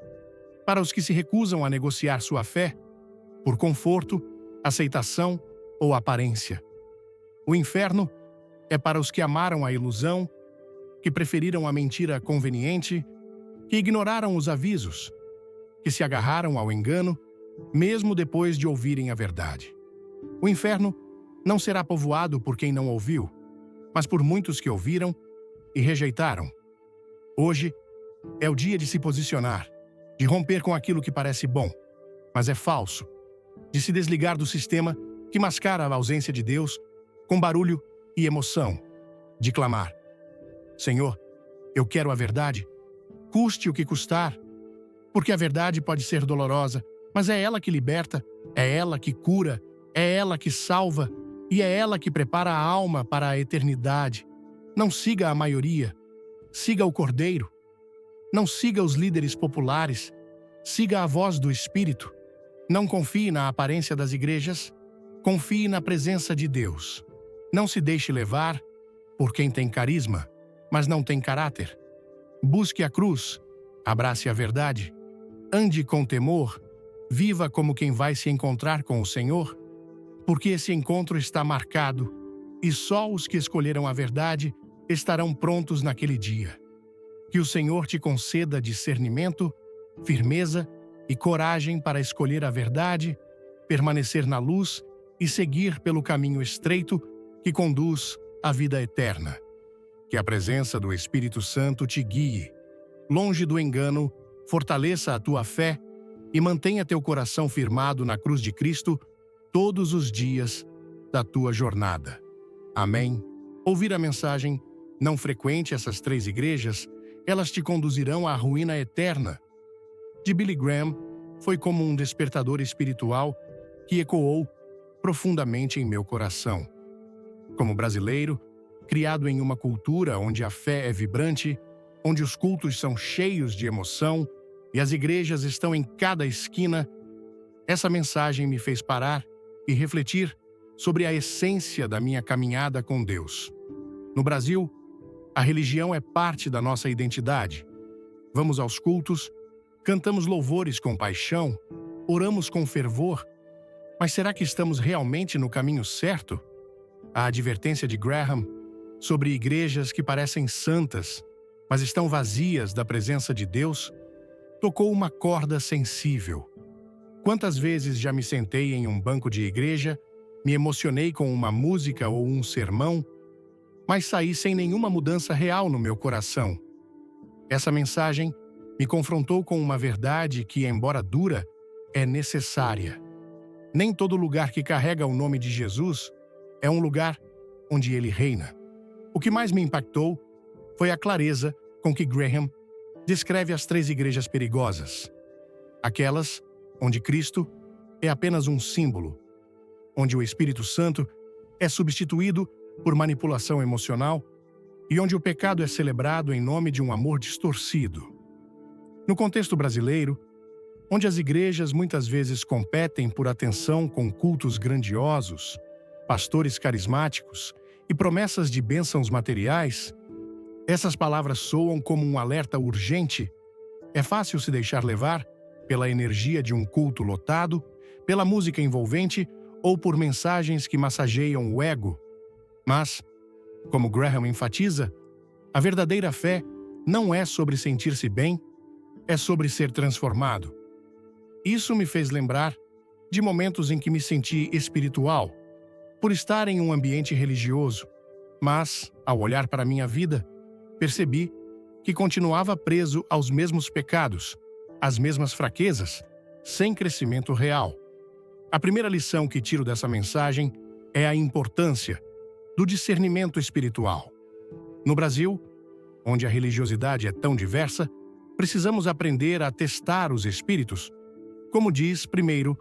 para os que se recusam a negociar sua fé, por conforto, aceitação ou aparência. O inferno é para os que amaram a ilusão, que preferiram a mentira conveniente, que ignoraram os avisos, que se agarraram ao engano, mesmo depois de ouvirem a verdade. O inferno não será povoado por quem não ouviu, mas por muitos que ouviram e rejeitaram. Hoje é o dia de se posicionar, de romper com aquilo que parece bom, mas é falso, de se desligar do sistema que mascara a ausência de Deus com barulho e emoção, de clamar: Senhor, eu quero a verdade, custe o que custar, porque a verdade pode ser dolorosa, mas é ela que liberta, é ela que cura, é ela que salva e é ela que prepara a alma para a eternidade. Não siga a maioria, siga o Cordeiro. Não siga os líderes populares, siga a voz do Espírito. Não confie na aparência das igrejas, confie na presença de Deus. Não se deixe levar por quem tem carisma, mas não tem caráter. Busque a cruz, abrace a verdade, ande com temor, viva como quem vai se encontrar com o Senhor, porque esse encontro está marcado e só os que escolheram a verdade estarão prontos naquele dia. Que o Senhor te conceda discernimento, firmeza e coragem para escolher a verdade, permanecer na luz e seguir pelo caminho estreito que conduz à vida eterna. Que a presença do Espírito Santo te guie, longe do engano, fortaleça a tua fé e mantenha teu coração firmado na cruz de Cristo todos os dias da tua jornada. Amém. Ouvir a mensagem: não frequente essas 3 igrejas, elas te conduzirão à ruína eterna, de Billy Graham, foi como um despertador espiritual que ecoou profundamente em meu coração. Como brasileiro, criado em uma cultura onde a fé é vibrante, onde os cultos são cheios de emoção e as igrejas estão em cada esquina, essa mensagem me fez parar e refletir sobre a essência da minha caminhada com Deus. No Brasil, a religião é parte da nossa identidade. Vamos aos cultos, cantamos louvores com paixão, oramos com fervor, mas será que estamos realmente no caminho certo? A advertência de Graham sobre igrejas que parecem santas, mas estão vazias da presença de Deus, tocou uma corda sensível. Quantas vezes já me sentei em um banco de igreja, me emocionei com uma música ou um sermão, mas saí sem nenhuma mudança real no meu coração. Essa mensagem me confrontou com uma verdade que, embora dura, é necessária. Nem todo lugar que carrega o nome de Jesus é um lugar onde ele reina. O que mais me impactou foi a clareza com que Graham descreve as 3 igrejas perigosas. Aquelas onde Cristo é apenas um símbolo, onde o Espírito Santo é substituído por manipulação emocional e onde o pecado é celebrado em nome de um amor distorcido. No contexto brasileiro, onde as igrejas muitas vezes competem por atenção com cultos grandiosos, pastores carismáticos e promessas de bênçãos materiais, Essas palavras soam como um alerta urgente. É fácil se deixar levar pela energia de um culto lotado, pela música envolvente ou por mensagens que massageiam o ego. Mas, como Graham enfatiza, a verdadeira fé não é sobre sentir-se bem, é sobre ser transformado. Isso me fez lembrar de momentos em que me senti espiritual, por estar em um ambiente religioso, mas, ao olhar para a minha vida, percebi que continuava preso aos mesmos pecados, às mesmas fraquezas, sem crescimento real. A primeira lição que tiro dessa mensagem é a importância do discernimento espiritual. No Brasil, onde a religiosidade é tão diversa, precisamos aprender a testar os espíritos, como diz primeiro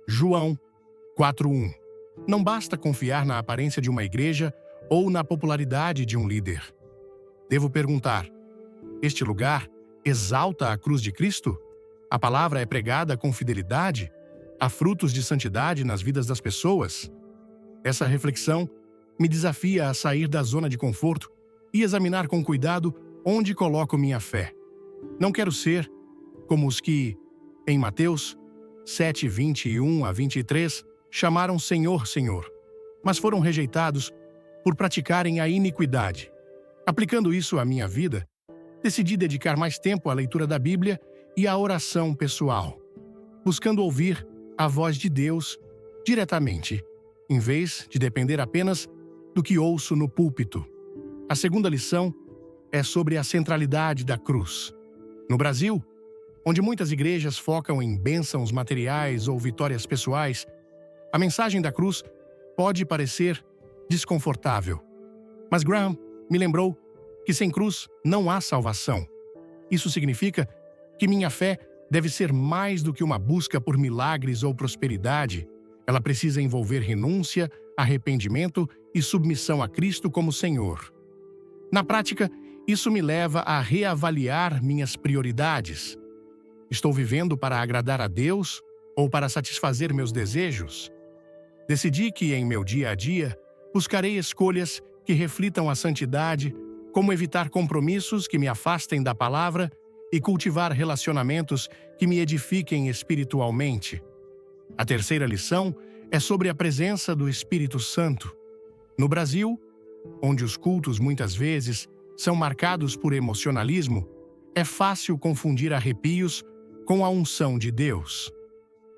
João 4:1. Não basta confiar na aparência de uma igreja ou na popularidade de um líder. Devo perguntar: este lugar exalta a cruz de Cristo? A palavra é pregada com fidelidade? Há frutos de santidade nas vidas das pessoas? Essa reflexão me desafia a sair da zona de conforto e examinar com cuidado onde coloco minha fé. Não quero ser como os que, em Mateus 7:21-23, chamaram Senhor, Senhor, mas foram rejeitados por praticarem a iniquidade. Aplicando isso à minha vida, decidi dedicar mais tempo à leitura da Bíblia e à oração pessoal, buscando ouvir a voz de Deus diretamente, em vez de depender apenas do que ouço no púlpito. A segunda lição é sobre a centralidade da cruz. No Brasil, onde muitas igrejas focam em bênçãos materiais ou vitórias pessoais, a mensagem da cruz pode parecer desconfortável. Mas Graham me lembrou que sem cruz não há salvação. Isso significa que minha fé deve ser mais do que uma busca por milagres ou prosperidade. Ela precisa envolver renúncia, arrependimento e submissão a Cristo como Senhor. Na prática, isso me leva a reavaliar minhas prioridades. Estou vivendo para agradar a Deus ou para satisfazer meus desejos? Decidi que, em meu dia a dia, buscarei escolhas que reflitam a santidade, como evitar compromissos que me afastem da palavra e cultivar relacionamentos que me edifiquem espiritualmente. A terceira lição é sobre a presença do Espírito Santo. No Brasil, onde os cultos muitas vezes são marcados por emocionalismo, é fácil confundir arrepios com a unção de Deus.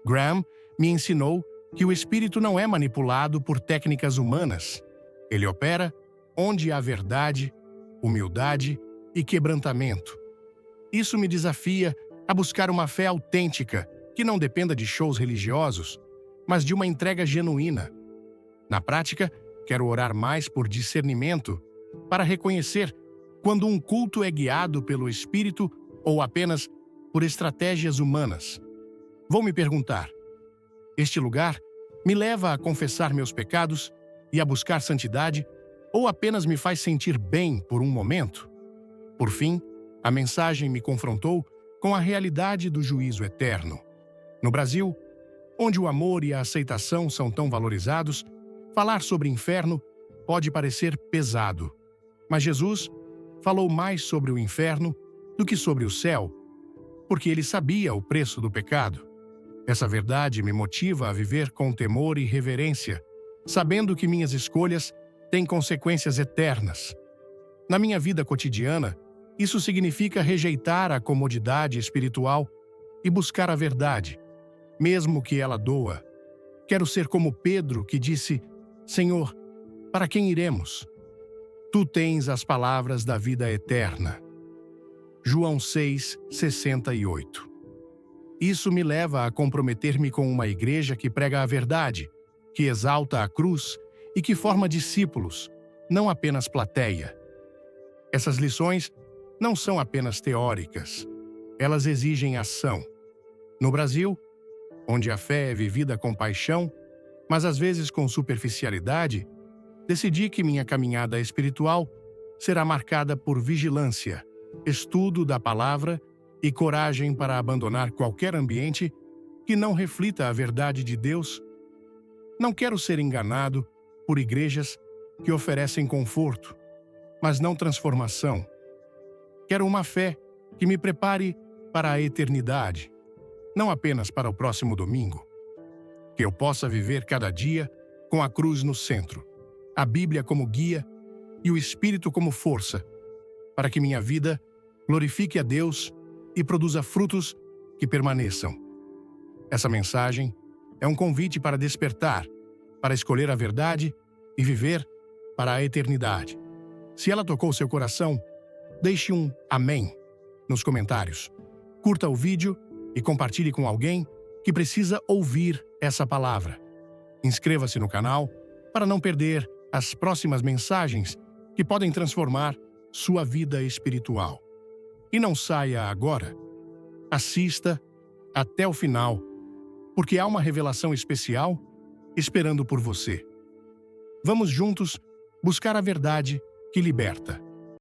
Graham me ensinou que o Espírito não é manipulado por técnicas humanas. Ele opera onde há verdade, humildade e quebrantamento. Isso me desafia a buscar uma fé autêntica, que não dependa de shows religiosos, mas de uma entrega genuína. Na prática, quero orar mais por discernimento, para reconhecer quando um culto é guiado pelo Espírito ou apenas por estratégias humanas. Vou me perguntar: este lugar me leva a confessar meus pecados e a buscar santidade, ou apenas me faz sentir bem por um momento? Por fim, a mensagem me confrontou com a realidade do juízo eterno. No Brasil, onde o amor e a aceitação são tão valorizados, falar sobre inferno pode parecer pesado. Mas Jesus falou mais sobre o inferno do que sobre o céu, porque ele sabia o preço do pecado. Essa verdade me motiva a viver com temor e reverência, sabendo que minhas escolhas têm consequências eternas. Na minha vida cotidiana, isso significa rejeitar a comodidade espiritual e buscar a verdade, mesmo que ela doa. Quero ser como Pedro, que disse: Senhor, para quem iremos? Tu tens as palavras da vida eterna. João 6:68. Isso me leva a comprometer-me com uma igreja que prega a verdade, que exalta a cruz e que forma discípulos, não apenas plateia. Essas lições não são apenas teóricas, elas exigem ação. No Brasil, onde a fé é vivida com paixão, mas às vezes com superficialidade, decidi que minha caminhada espiritual será marcada por vigilância, estudo da palavra e coragem para abandonar qualquer ambiente que não reflita a verdade de Deus. Não quero ser enganado por igrejas que oferecem conforto, mas não transformação. Quero uma fé que me prepare para a eternidade, não apenas para o próximo domingo. Que eu possa viver cada dia com a cruz no centro, a Bíblia como guia e o Espírito como força, para que minha vida glorifique a Deus e produza frutos que permaneçam. Essa mensagem é um convite para despertar, para escolher a verdade e viver para a eternidade. Se ela tocou seu coração, deixe um amém nos comentários. Curta o vídeo e compartilhe com alguém que precisa ouvir essa palavra. Inscreva-se no canal para não perder as próximas mensagens que podem transformar sua vida espiritual. E não saia agora. Assista até o final, porque há uma revelação especial esperando por você. Vamos juntos buscar a verdade que liberta.